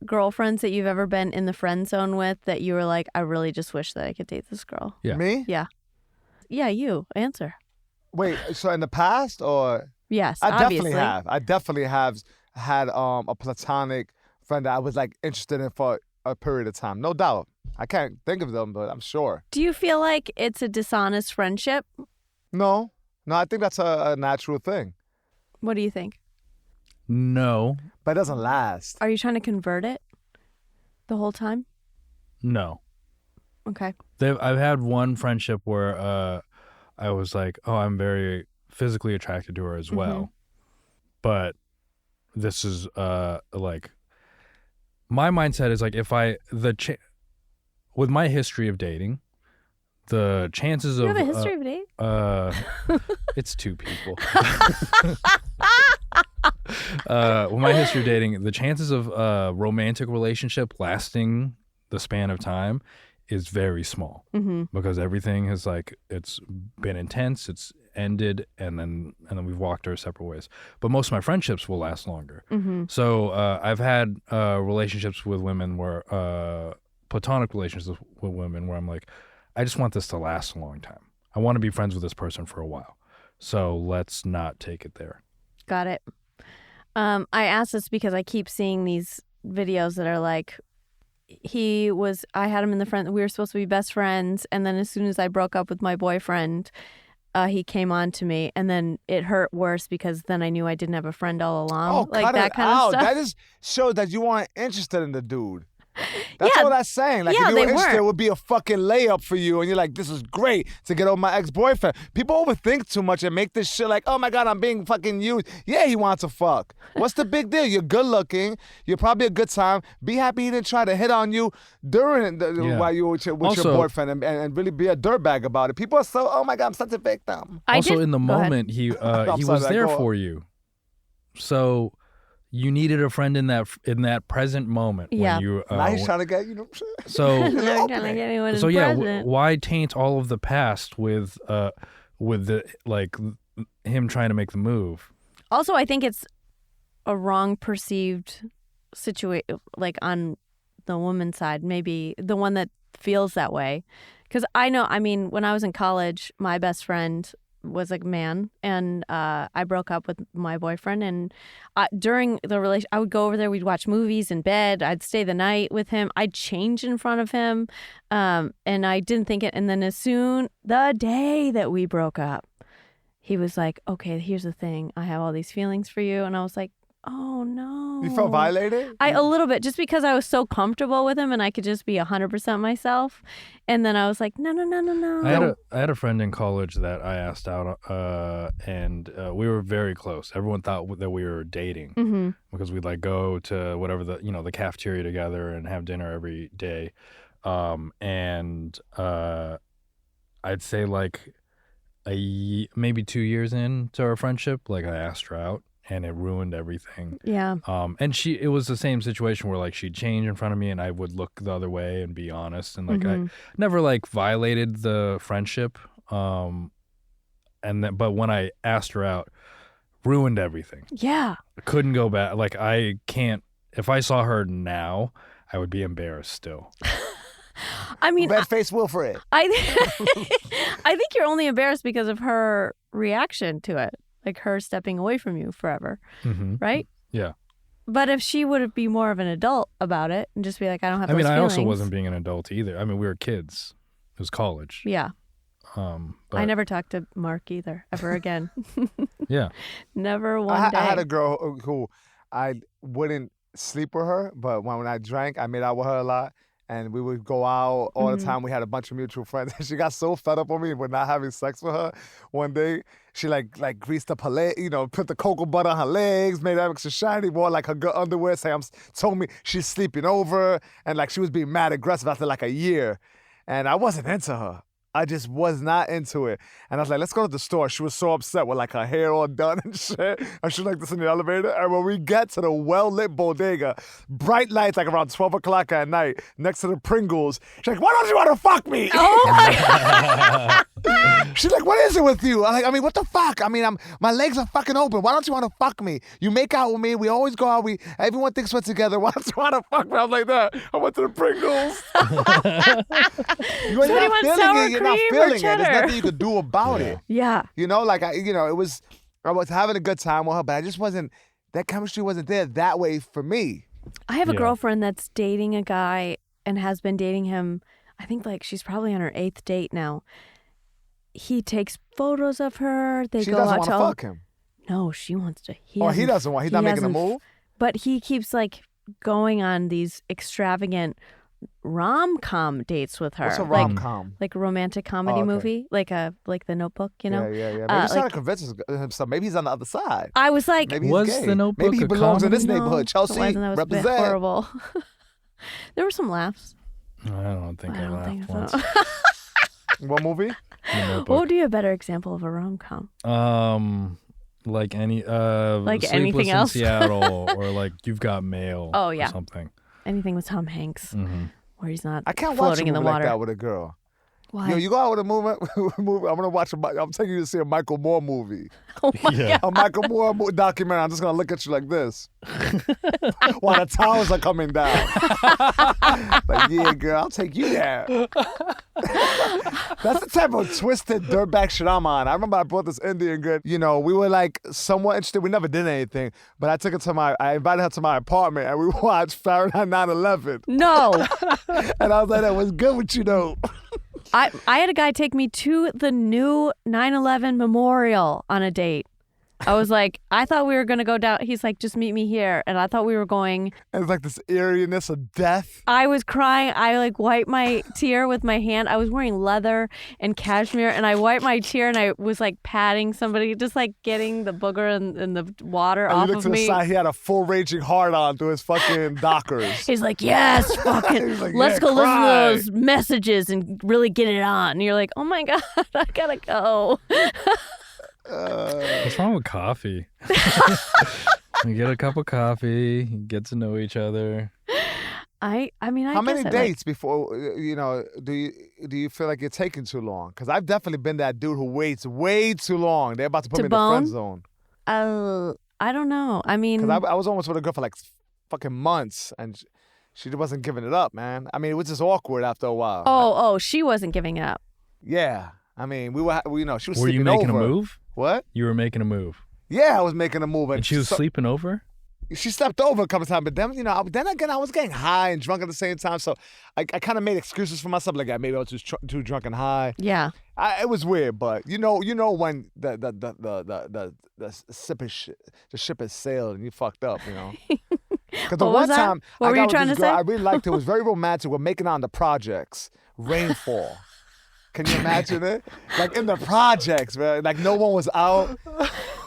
girlfriends that you've ever been in the friend zone with that you were like, I really just wish that I could date this girl? Yeah. Me? Yeah, you answer. Wait, so in the past or? Yes, I obviously. definitely have had a platonic friend that I was like interested in for a period of time. No doubt. I can't think of them, but I'm sure. Do you feel like it's a dishonest friendship? No, I think that's a natural thing, What do you think? No. but it doesn't last. Are you trying to convert it the whole time? No. Okay. I've had one friendship where I was like, oh, I'm very physically attracted to her as well. But this is like my mindset is like with my history of dating, the chances You of have a history of dating? it's 2 people. With my history of dating, the chances of a romantic relationship lasting the span of time is very small because everything has like it's been intense, it's ended, and then we've walked our separate ways. But most of my friendships will last longer. So I've had relationships with women where platonic relationships with women where I'm like, I just want this to last a long time. I want to be friends with this person for a while. So let's not take it there. Got it. I asked this because I keep seeing these videos that are like, I had him in the front, we were supposed to be best friends, and then as soon as I broke up with my boyfriend, he came on to me, and then it hurt worse because then I knew I didn't have a friend all along. Oh, like cut that it kind out. of stuff. That just shows that you weren't interested in the dude. That's Yeah. all that's saying. Like, Yeah, if you they were interested, weren't. it would be a fucking layup for you. And you're like, this is great to get over my ex-boyfriend. People overthink too much and make this shit like, oh my God, I'm being fucking used. Yeah, he wants to fuck. What's the big deal? You're good looking. You're probably a good time. Be happy he didn't try to hit on you during while you were with your boyfriend and really be a dirtbag about it. People are so, oh my God, I'm such a victim. Also, in the Go ahead. moment, he was there for you. So you needed a friend in that present moment. Yeah. When you, Now he's trying to get, So Never trying to get anyone so in yeah, present. why taint all of the past with the like him trying to make the move? Also, I think it's a wrong perceived situation, like on the woman's side, maybe the one that feels that way. Because I know, I mean, when I was in college, my best friend was a man, and I broke up with my boyfriend, and during the relation, I would go over there, we'd watch movies in bed, I'd stay the night with him, I'd change in front of him, and I didn't think it, and then the day that we broke up, he was like, okay, here's the thing, I have all these feelings for you, and I was like, oh no. You felt violated? A little bit, just because I was so comfortable with him and I could just be 100% myself. And then I was like, no. I had a friend in college that I asked out, and we were very close. Everyone thought that we were dating because we'd like go to whatever the cafeteria together and have dinner every day. And I'd say like maybe 2 years into our friendship, like I asked her out. And it ruined everything. Yeah. And it was the same situation where like she'd change in front of me and I would look the other way and be honest. And like I never like violated the friendship. But when I asked her out, ruined everything. Yeah. I couldn't go back. Like I can't, if I saw her now, I would be embarrassed still. I mean, Red-faced Wilfred. I think you're only embarrassed because of her reaction to it. Like her stepping away from you forever, right? Yeah. But if she would be more of an adult about it and just be like, I don't have those feelings. I also wasn't being an adult either. I mean, we were kids. It was college. Yeah. But I never talked to Mark either, ever again. Yeah. Never one day. I had a girl who I wouldn't sleep with her, but when I drank, I made out with her a lot. And we would go out all the time. We had a bunch of mutual friends. And she got so fed up on me with not having sex with her. One day, she like greased up her leg, put the cocoa butter on her legs, made them extra shiny, wore like her good underwear, told me she's sleeping over. And like she was being mad aggressive after like a year. And I wasn't into her. I just was not into it. And I was like, let's go to the store. She was so upset with like her hair all done and shit. And she like this in the elevator. And when we get to the well-lit bodega, bright lights like around 12 o'clock at night, next to the Pringles, she's like, why don't you want to fuck me? Oh my God. She's like, what is it with you? I'm like, what the fuck? I mean, my legs are fucking open. Why don't you want to fuck me? You make out with me. We always go out. Everyone thinks we're together. Why don't you want to fuck me? I was like that. I went to the Pringles. You're not feeling it. You're not feeling it. There's nothing you could do about it. Yeah. I was having a good time with her, but I just wasn't, that chemistry wasn't there that way for me. I have a girlfriend that's dating a guy and has been dating him. I think like she's probably on her 8th date now. He takes photos of her. She doesn't want to fuck him. No, she wants to. He doesn't want. He's not making a move. But he keeps like going on these extravagant rom-com dates with her. What's a rom-com? Like a romantic comedy movie, like The Notebook. Yeah. Maybe he's trying to convince himself. Maybe he's on the other side. I was like, maybe he's was gay. The Notebook maybe he belongs in this No, neighborhood. Chelsea, that was represent. a bit horrible. There were some laughs. I don't think I laughed once. What movie? The What would be a better example of a rom-com? Like any like Sleepless anything in else? Seattle or like You've Got Mail. Oh, yeah. Or something. Anything with Tom Hanks, where he's not I can't watch a floating in the movie water. like that with a girl. Why? Yo, you go out with a movie. I'm gonna watch. I'm taking you to see a Michael Moore movie. Oh my Yeah. God. A Michael Moore documentary. I'm just gonna look at you like this while the towers are coming down. Like, yeah, girl, I'll take you there. That's the type of twisted dirtbag shit I'm on. I remember I brought this Indian girl. You know, we were like somewhat interested. We never did anything, but I invited her to my apartment and we watched Fahrenheit 9/11. No. And I was like, that was good with you though. I had a guy take me to the new 9/11 memorial on a date. I was like, I thought we were going to go down. He's like, just meet me here. And I thought we were going. And it's like this eeriness of death. I was crying. I like wiped my tear with my hand. I was wearing leather and cashmere and I wiped my tear and I was like patting somebody, just like getting the booger and the water And off you looked of to the me. side, he had a full raging hard on through his fucking Dockers. He's like, yes, fucking, He's like, let's yeah, go listen cry. to those messages and really get it on. And you're like, oh my God, I gotta go. What's wrong with coffee? You get a cup of coffee, you get to know each other. I mean, I How guess many I like- dates before, do you feel like you're taking too long? Because I've definitely been that dude who waits way too long. They're about to put To me in the friend bone? zone. I don't know. I mean, Because I was almost with a girl for like fucking months and she wasn't giving it up, man. I mean, it was just awkward after a while. oh, she wasn't giving it up. Yeah. I mean, she was Were sleeping you making over. a move? What? You were making a move. Yeah, I was making a move. And she was sleeping over? She slept over a couple of times, but then, then again, I was getting high and drunk at the same time. So I kind of made excuses for myself. Like, maybe I was just too drunk and high. Yeah. It was weird, but you know when the ship has sailed and you fucked up, Because the What one was that? time What I were got you with trying this to girl, say? I really liked it. It was very romantic. We're making it on the projects, rainfall. Can you imagine it? Like in the projects, man. Like no one was out,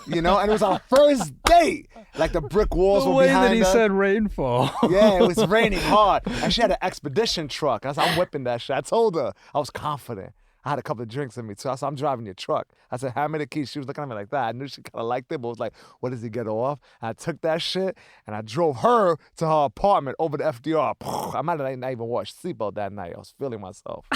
and it was our first date. Like the brick walls The were way behind that he us. said rainfall. Yeah, it was raining hard. And she had an expedition truck. I'm whipping that shit. I told her. I was confident. I had a couple of drinks in me, too. I said, I'm driving your truck. I said, hand me the keys. She was looking at me like that. I knew she kind of liked it, but was like, what does he get off? And I took that shit, and I drove her to her apartment over the FDR. I might have not even watched seatbelt that night. I was feeling myself.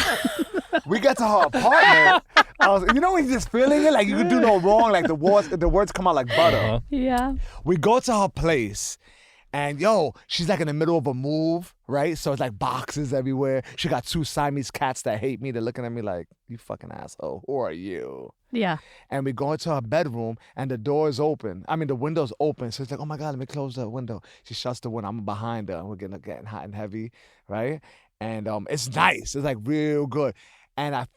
We got to her apartment. I was, when you're just feeling it, like you could do no wrong, like the words come out like butter. Uh-huh. Yeah. We go to her place, and she's like in the middle of a move, right? So it's like boxes everywhere. She got 2 Siamese cats that hate me. They're looking at me like, you fucking asshole. Who are you? Yeah. And we go into her bedroom, and the door is open. I mean, the window's open. So it's like, oh my God, let me close the window. She shuts the window. I'm behind her, and we're getting hot and heavy, right? And it's nice. It's like real good. And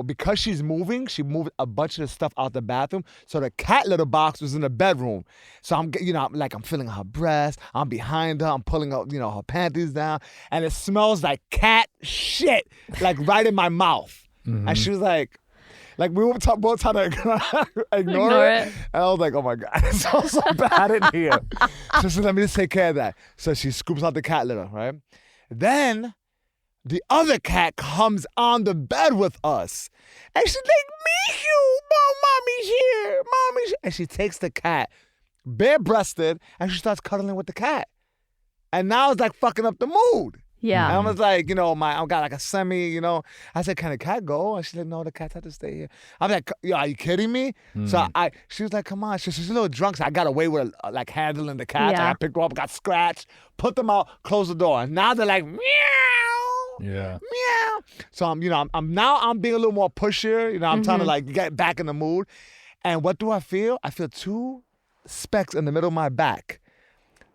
because she's moving, she moved a bunch of the stuff out the bathroom. So the cat litter box was in the bedroom. So I'm feeling her breast. I'm behind her. I'm pulling up, her panties down. And it smells like cat shit, like right in my mouth. Mm-hmm. And she was like we were both trying to ignore it. And I was like, oh my God, it smells so bad in here. So she said, let me just take care of that. So she scoops out the cat litter, right? Then the other cat comes on the bed with us. And she's like, Michu, mommy's here. Mommy's here. And she takes the cat, bare-breasted, and she starts cuddling with the cat. And now it's like fucking up the mood. Yeah. And I was like, I got like a semi, I said, can the cat go? And she's like, no, the cat had to stay here. I'm like, yo, are you kidding me? So she was like, come on. She's a little drunk, so I got away with like handling the cats. Yeah. I picked her up, got scratched, put them out, closed the door. And now they're like, meow. Yeah. Meow. So I'm being a little more pushier. I'm trying to like get back in the mood. And what do I feel? I feel 2 specks in the middle of my back.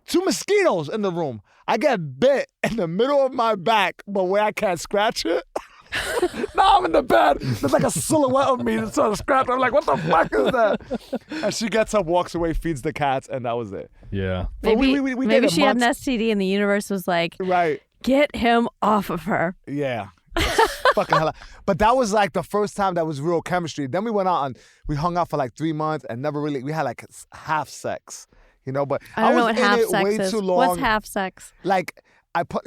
2 mosquitoes in the room. I get bit in the middle of my back, but where I can't scratch it. Now I'm in the bed. There's like a silhouette of me that's sort of scratched. I'm like, what the fuck is that? And she gets up, walks away, feeds the cats, and that was it. Yeah. But Maybe, we maybe dated she had an months. STD and the universe was like, Right. get him off of her. Yeah. Fucking hell. But that was like the first time that was real chemistry. Then we went out and we hung out for like 3 months and never really, we had like half sex, but I don't know was what in half it sex way is. too long. What's half sex? Like I put,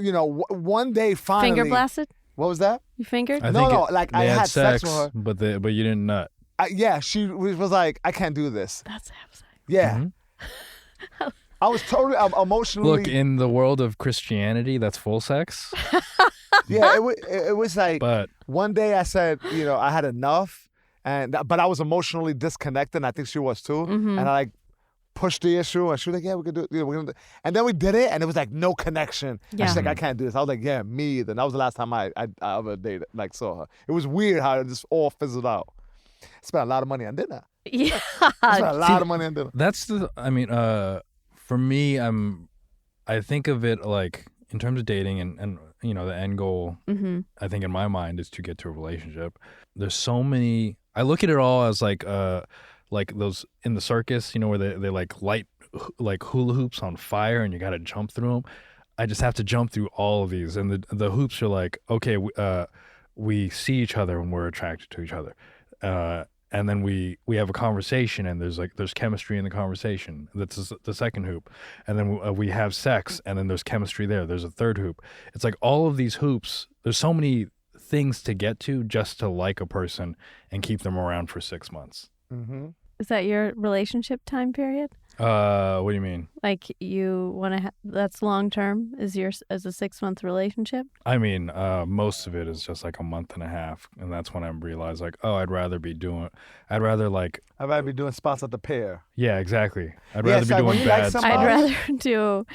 one day finally. Finger blasted? What was that? You fingered? I No, think like they I had had sex sex with her. but you didn't nut. Yeah, she was like, I can't do this. That's half sex. Yeah. Mm-hmm. I was totally emotionally. Look, in the world of Christianity, that's full sex. Yeah, it was like But one day I said, I had enough, but I was emotionally disconnected, and I think she was too. Mm-hmm. And I like pushed the issue, and she was like, "Yeah, we can do it." We're gonna do it. And then we did it, and it was like no connection. Yeah. And she's like, "I can't do this." I was like, "Yeah, me either." And that was the last time I ever dated, like saw her. It was weird how it just all fizzled out. I spent a lot of money on dinner. Yeah. I spent a lot of money on dinner. that's for me, I think of it like in terms of dating and the end goal, Mm-hmm. I think in my mind is to get to a relationship. There's so many, I look at it all as like those in the circus, where they like light like hula hoops on fire and you got to jump through them. I just have to jump through all of these. And the hoops are like, okay, we see each other and we're attracted to each other. And then we have a conversation and there's chemistry in the conversation. That's the second hoop. And then we have sex and then there's chemistry there. There's a third hoop. It's like all of these hoops, there's so many things to get to just to like a person and keep them around for 6 months. Mm-hmm. Is that your relationship time period? What do you mean? Like you want to? That's long term. Is yours as a 6-month relationship? I mean, most of it is just like a month and a half, and that's when I realized like, oh, I'd rather be doing spots at the pier. yeah, exactly. I'd Yeah, rather it's be like when doing you like bad somebody- I'd spots. rather do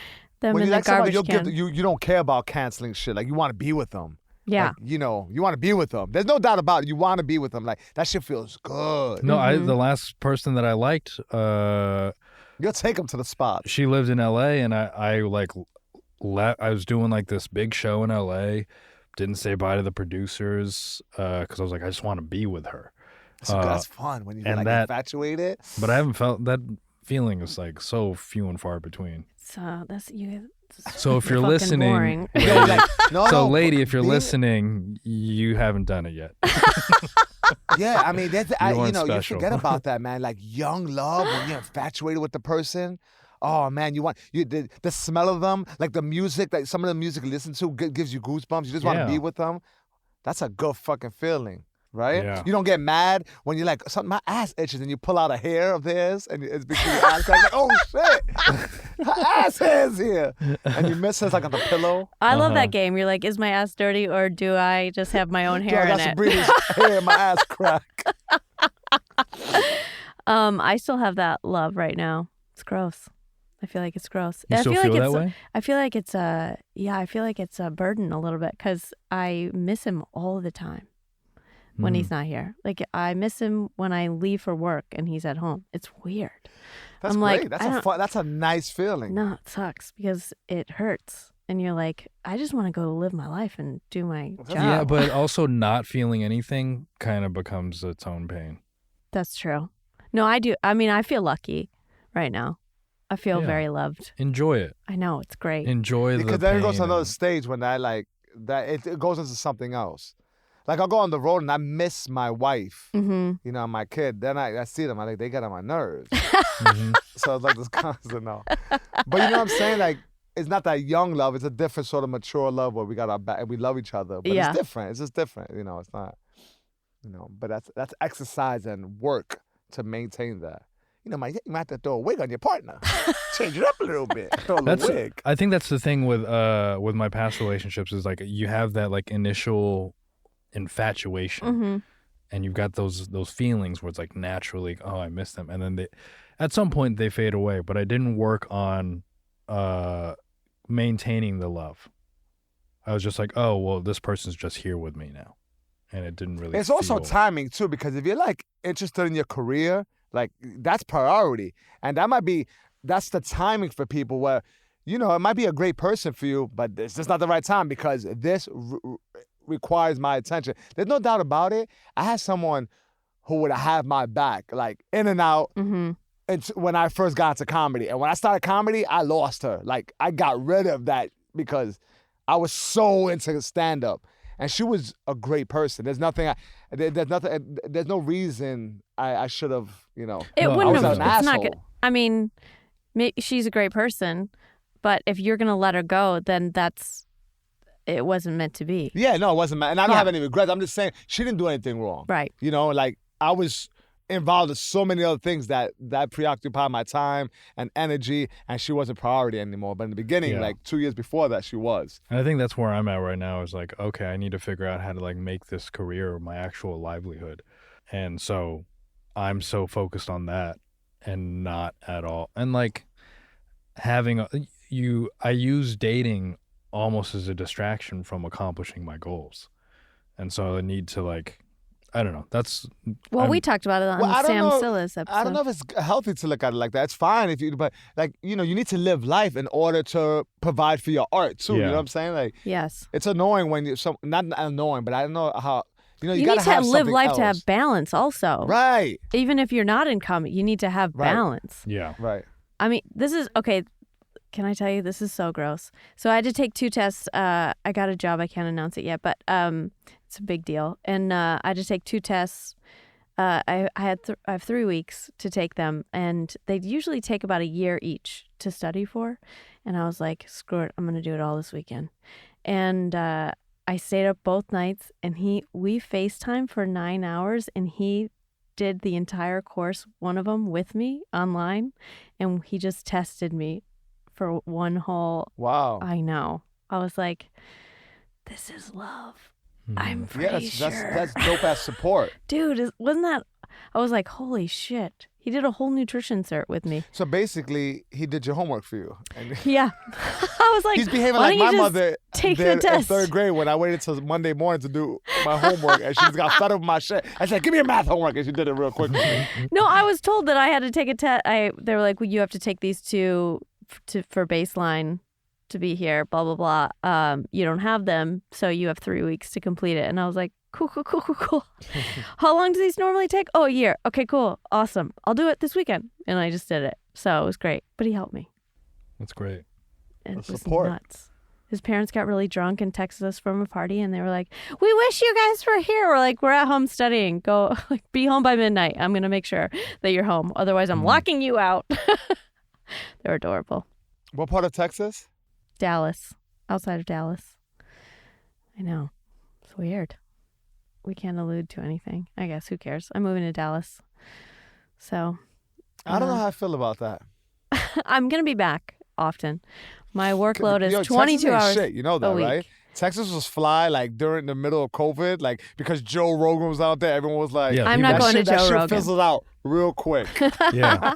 them When in you the like somebody, garbage can. you don't care about canceling shit. Like you want to be with them. Yeah. Like, you want to be with them. There's no doubt about it. You want to be with them. Like that shit feels good. No, Mhm. the last person that I liked, You'll take them to the spot. she lived in LA, and I was doing like this big show in LA. Didn't say bye to the producers because I was like, I just want to be with her. That's fun when you get and like that- infatuated. But I haven't felt that feeling is like so few and far between. So that's you. So if you're fucking listening, boring. Yo, lady, like, no, so no, lady, if you're being- listening, you haven't done it yet. Yeah, I mean, that's, You weren't you special. forget about that, man. Like young love when you're infatuated with the person. Oh man, the smell of them, like the music, like some of the music you listen to gives you goosebumps. You just want to Yeah. be with them. That's a good fucking feeling, right? Yeah. You don't get mad when you're like, something, my ass itches, and you pull out a hair of theirs, and it's between your ass. Like, oh shit, her ass hair's here, and you miss her like on the pillow. I love Uh-huh. that game. You're like, is my ass dirty or do I just have my own Yo, hair I in got some it? breeders' hair in my ass crack. I still have that love right now. It's gross. I feel like it's gross. You I still feel feel like that it's way? I feel like it's I feel like it's a burden a little bit because I miss him all the time when he's not here. Like I miss him when I leave for work and he's at home. It's weird. That's I'm great. like, That's a nice feeling. No, it sucks because it hurts. And you're like, I just want to go live my life and do my job. Yeah, but also not feeling anything kind of becomes its own pain. That's true. No, I do. I mean, I feel lucky right now. I feel Yeah. very loved. Enjoy it. I know it's great. Enjoy the Because then it goes to pain another and- stage when it goes into something else. Like I'll go on the road and I miss my wife, Mm-hmm. my kid. Then I see them, they get on my nerves. Mhm. So it's like this constant no. But you know what I'm saying? Like it's not that young love. It's a different sort of mature love where we got our back and we love each other. But Yeah. it's different. It's just different. It's not. But that's exercise and work to maintain that. You might have to throw a wig on your partner. Change it up a little bit. Throw a little wig. I think that's the thing with my past relationships is like you have that like initial infatuation Mm-hmm. and you've got those feelings where it's like naturally, oh, I miss them, and then at some point they fade away. But I didn't work on maintaining the love. I was just like, oh well, this person's just here with me now, and it didn't really. It's also feel- timing too, because if you're like interested in your career, like that's priority, and that's the timing for people where, it might be a great person for you, but it's just not the right time because this requires my attention. There's no doubt about it. I had someone who would have my back, like in and out. Mm-hmm. When I first got into comedy, and when I started comedy, I lost her. Like I got rid of that because I was so into stand-up. And she was a great person. There's no reason I should have, It No, wouldn't I was have. an It's not asshole. good. I mean, she's a great person, but if you're gonna let her go, then it wasn't meant to be. Yeah, no, it wasn't. And I don't Yeah. have any regrets. I'm just saying she didn't do anything wrong. Right. Like I was involved in so many other things that preoccupied my time and energy, and she wasn't priority anymore. But in the beginning, Yeah. like 2 years before that, she was. And I think that's where I'm at right now is like, okay, I need to figure out how to like make this career my actual livelihood. And so I'm so focused on that and not at all. And like having I use dating almost as a distraction from accomplishing my goals. And so I need to like, I don't know. That's Well, we talked about it on I don't Sam know- Silla's episode. I don't know if it's healthy to look at it like that. It's fine if you, but like, you know, you need to live life in order to provide for your art too. You Yeah. know what I'm saying? Like, Yes. it's annoying when you, not annoying, but I don't know how, you You gotta need to have live something life to else. have balance also. Right, Even if you're not in comedy, you need to have Right. balance. yeah. right. I mean, this is okay. Can I tell you, this is so gross. So I had to take 2 tests. I got a job. I can't announce it yet, but it's a big deal. And I had to take 2 tests. I have 3 weeks to take them, and they usually take about a year each to study for. And I was like, screw it, I'm gonna do it all this weekend. And I stayed up both nights, and we FaceTimed for 9 hours, and he did the entire course, one of them with me online, and he just tested me for one whole. Wow. I know. I was like, this is love. I'm pretty Yeah, sure. that's dope ass support. Dude, wasn't that? I was like, holy shit. He did a whole nutrition cert with me. So basically, he did your homework for you. And Yeah. I was like, he's behaving why like don't my you just mother take the did in test? 3rd grade when I waited till Monday morning to do my homework, and she just got fed up with my shit. I said, "Give me your math homework," and she did it real quick. No, I was told that I had to take a test. They were like, well, you have to take these 2 for baseline to be here, blah, blah, blah. You don't have them, so you have 3 weeks to complete it. And I was like, cool. How long do these normally take? Oh, a year. Okay, cool. Awesome. I'll do it this weekend. And I just did it. So it was great. But he helped me. That's great. And it was Support. nuts. His parents got really drunk and texted us from a party, and they were like, we wish you guys were here. We're like, we're at home studying. Go, like, be home by midnight. I'm going to make sure that you're home. Otherwise, I'm locking you out. They're adorable. What part of Texas? Dallas. Outside of Dallas. I know. It's weird. We can't allude to anything. I guess. Who cares? I'm moving to Dallas. So. I don't know how I feel about that. I'm going to be back often. My workload is Yo, 22 Texas ain't hours. shit, you know that, a week. right? Texas was fly like during the middle of COVID, like because Joe Rogan was out there. Everyone was like, Yeah, I'm not that going shit, to that Joe shit Rogan. fizzled out real quick. Yeah.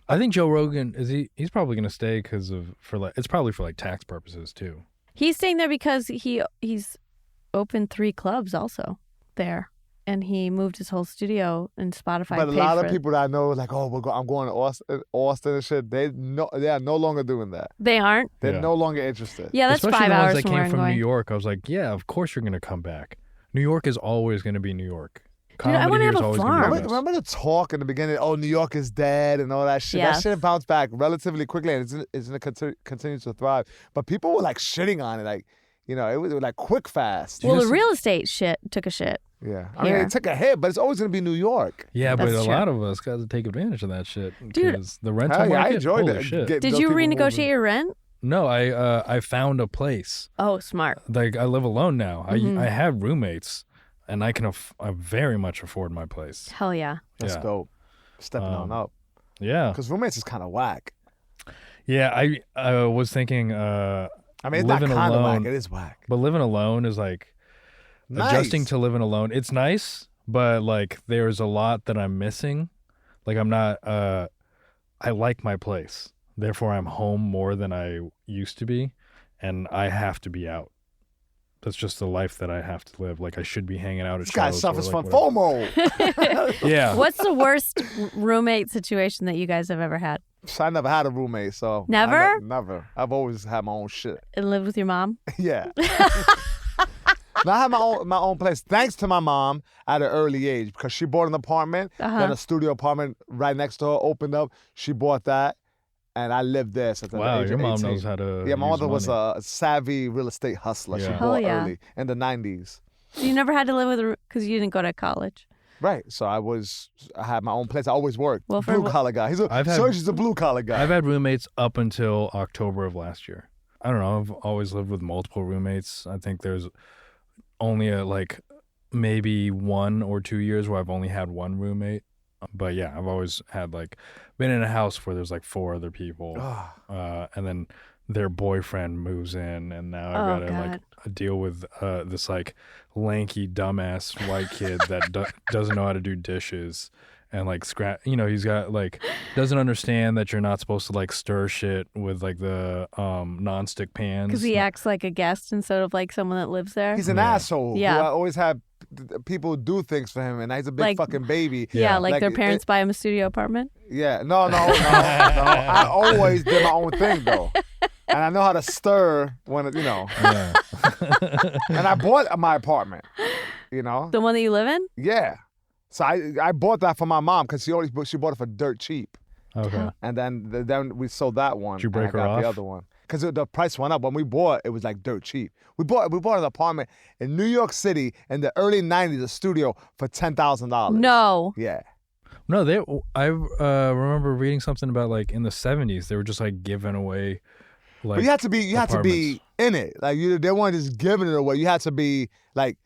I think Joe Rogan he's probably going to stay because it's probably for like tax purposes too. He's staying there because he's opened 3 clubs also there. And he moved his whole studio, and Spotify But a paid lot for of it. people that I know, like, oh, I'm going to Austin and shit. They are no longer doing that. They aren't? They're Yeah. no longer interested. Yeah, that's Especially 5 the hours ones that from where came I'm from going. New York. I was like, yeah, of course you're going to come back. New York is always going to be New York. I Comedy wanna here have is a always gonna be farm. the Remember best. the talk in the beginning? Oh, New York is dead and all that shit. Yes. That shit bounced back relatively quickly, and it's going to continue to thrive. But people were like shitting on it, like, you know, it was like quick fast. Well, the just- real estate shit took a shit. Yeah, I mean, Here. it took a hit, but it's always going to be New York. Yeah, but That's a true. lot of us got to take advantage of that shit. Dude. Because the rental Hell yeah, market, I enjoyed holy it. shit. Get Did those you people renegotiate moving. your rent? No, I found a place. Oh, smart. Like I live alone now. Mhm. I have roommates, and I very much afford my place. Hell yeah. That's Yeah. dope. Stepping on up. Yeah, Because roommates is kind of whack. yeah. I was thinking, I mean, it's not Living kind of whack. alone. It is whack. but living alone is like adjusting Nice. to living alone. It's nice, but like there's a lot that I'm missing. Like I'm not. I like my place. Therefore, I'm home more than I used to be, and I have to be out. That's just the life that I have to live. Like I should be hanging out at This guy shows or, suffers like, from whatever. FOMO. Yeah. What's the worst roommate situation that you guys have ever had? So I never had a roommate, so Never? never. I've always had my own shit. And lived with your mom? Yeah. Now I have my own place, thanks to my mom at an early age, because she bought an apartment, Uh-huh. then a studio apartment right next to her opened up. She bought that, and I lived there since Wow, the age your of mom 18. knows how to. Yeah, my use mother was money. a savvy real estate hustler. She Yeah. Hell bought yeah. early in the 90s. So you never had to live with because you didn't go to college. Right, so I had my own place. I always worked. Wilfred, Blue collar guy. I've had- Sergio's a blue collar guy. I've had roommates up until October of last year. I don't know. I've always lived with multiple roommates. I think there's only maybe 1 or 2 years where I've only had one roommate. But yeah, I've always had like been in a house where there's like 4 other people, and then their boyfriend moves in, and now I've got to like deal with this like lanky dumbass white kid that doesn't know how to do dishes. And like he's got like doesn't understand that you're not supposed to like stir shit with like the nonstick pans. Because he acts like a guest instead of like someone that lives there. He's an asshole. Yeah. Who always had people do things for him, and he's a big fucking baby. Yeah, like their parents buy him a studio apartment. Yeah, no. I always did my own thing though, and I know how to stir when Yeah. And I bought my apartment. The one that you live in? Yeah. So I bought that for my mom because she bought it for dirt cheap. Okay. And then we sold that one. Did you break and I her got off? the other one because the price went up. When we bought, it was like dirt cheap. We bought an apartment in New York City in the early '90s, a studio for $10,000. No. Yeah. No, I remember reading something about like in the 70s they were just like giving away. Like, but you had to be in it. Like they weren't just giving it away. You had to be like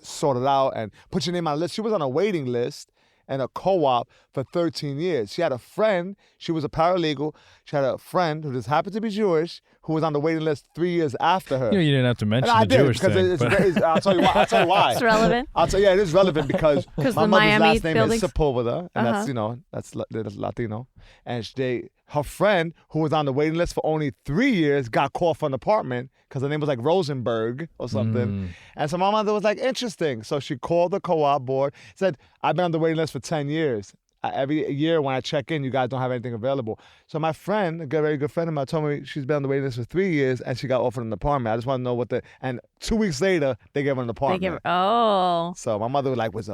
sort it out and put your name on a list. She was on a waiting list and a co-op for 13 years. She had a friend. She was a paralegal. She had a friend who just happened to be Jewish who was on the waiting list 3 years after her. You didn't have to mention and the Jewish because thing. I'll tell you why. It's relevant. It is relevant because my the mother's Miami last name buildings? is Sepulveda, and that's Latino. And her friend who was on the waiting list for only 3 years got called for an apartment because her name was like Rosenberg or something. And so my mother was like, interesting. So she called the co-op board, said, I've been on the waiting list for 10 years. Every year when I check in, you guys don't have anything available. So my friend, a very good friend of mine, told me she's been on the waiting list for 3 years and she got offered an apartment. I just want to know and 2 weeks later, they gave her an apartment. So my mother was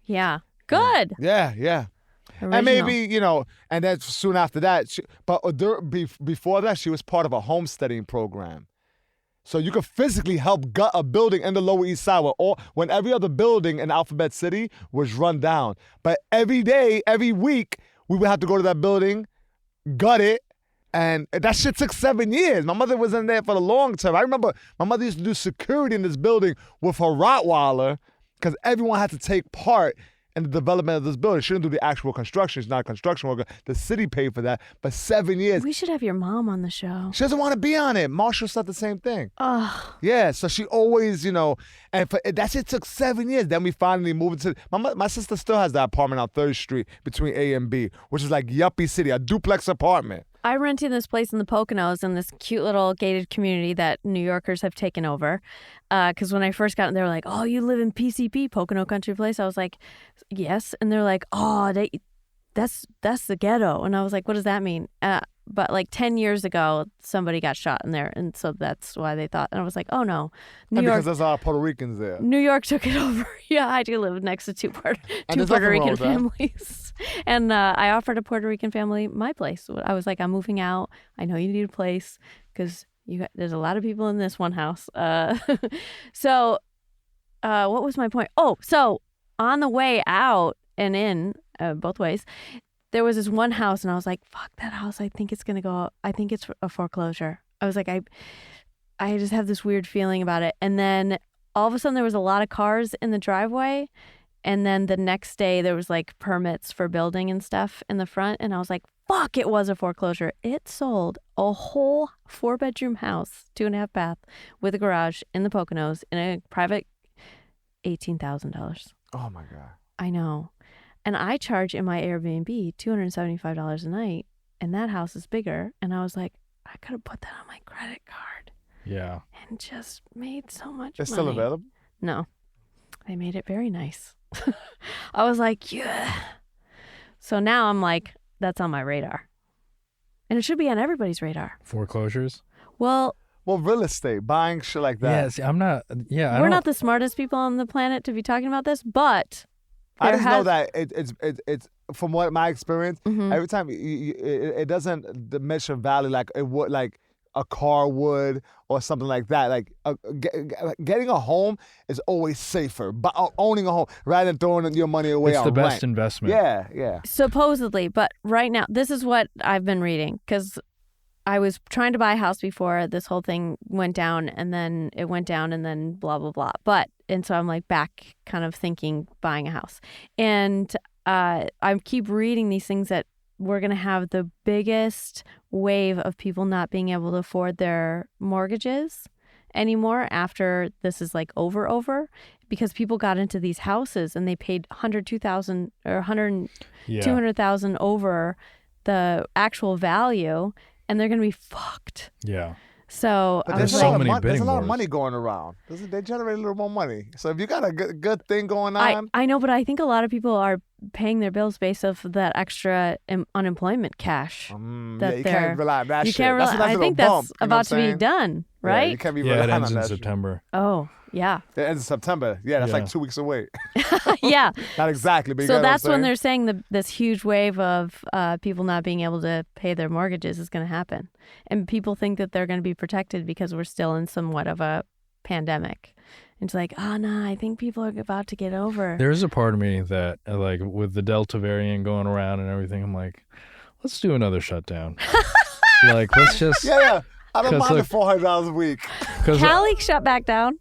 Yeah. Good. Yeah. Original. And maybe, and then soon after that, before that, she was part of a homesteading program. So you could physically help gut a building in the Lower East Side when every other building in Alphabet City was run down. But every day, every week, we would have to go to that building, gut it, and that shit took 7 years. My mother was in there for the long term. I remember my mother used to do security in this building with her Rottweiler because everyone had to take part in the development of this building. She didn't do the actual construction. She's not a construction worker. The city paid for that. But 7 years. We should have your mom on the show. She doesn't want to be on it. Marshall said the same thing. Oh. Yeah, so she always, and that shit took 7 years. Then we finally moved into, my sister still has that apartment on 3rd Street between A and B, which is like yuppie city, a duplex apartment. I rented this place in the Poconos in this cute little gated community that New Yorkers have taken over. Because when I first got in, they were like, oh, you live in PCP, Pocono Country Place? I was like, yes. And they're like, oh, that's the ghetto. And I was like, what does that mean? But like 10 years ago, somebody got shot in there. And so that's why they thought. And I was like, oh, no. Because there's a lot of Puerto Ricans there. New York took it over. Yeah, I do live next to two Puerto Rican families. And I offered a Puerto Rican family my place. I was like, I'm moving out. I know you need a place because there's a lot of people in this one house. So what was my point? Oh, so on the way out and in, both ways, there was this one house and I was like, fuck that house. I think it's a foreclosure. I was like, I just have this weird feeling about it. And then all of a sudden there was a lot of cars in the driveway. And then the next day there was like permits for building and stuff in the front. And I was like, fuck, it was a foreclosure. It sold a whole 4-bedroom house, 2.5 bath with a garage in the Poconos in a private $18,000. Oh my God. I know. And I charge in my Airbnb $275 a night, and that house is bigger. And I was like, I could have put that on my credit card. Yeah. And just made so much It's money. still available? No. They made it very nice. I was like, yeah. So now I'm like, that's on my radar. And it should be on everybody's radar. Foreclosures? Well, real estate, buying shit like that. Yes, I'm not. Yeah, we're not the smartest people on the planet to be talking about this, but I just know that it's from what my experience. Mm-hmm. Every time it doesn't diminish in value like it would, like a car would or something like that. Like getting a home is always safer, but owning a home rather than throwing your money away. It's the best rent. investment. Yeah. Supposedly, but right now, this is what I've been reading because I was trying to buy a house before this whole thing went down, and then it went down, and then blah, blah, blah. And so I'm like back kind of thinking buying a house. And I keep reading these things that we're going to have the biggest wave of people not being able to afford their mortgages anymore after this is like over, because people got into these houses and they paid 102,000 or 100, 200,000 over the actual value, and they're going to be fucked. Yeah. So But I there's was a lot like, of many money. There's a bidding lot of wars. money going around. They generate a little more money. So if you got a good thing going on, I know, but I think a lot of people are paying their bills based off of that extra unemployment cash. yeah, that you they're- can't rely on that You shit. can't That's rely. a nice I little think bump, that's you know what about to I'm be saying? done, Yeah, right? you can't be Yeah, it relying ends on in that shit. September. Oh, yeah. It ends in September. Yeah, that's Yeah. like 2 weeks away. Yeah. Not exactly, but you So get what I'm that's when saying? they're saying this huge wave of people not being able to pay their mortgages is going to happen. And people think that they're going to be protected because we're still in somewhat of a pandemic. And it's like, oh, no, I think people are about to get over. There is a part of me that, like, with the Delta variant going around and everything, I'm like, let's do another shutdown. Like, let's just. Yeah. I don't 'Cause mind look- the $400 a week. Cali shut back down.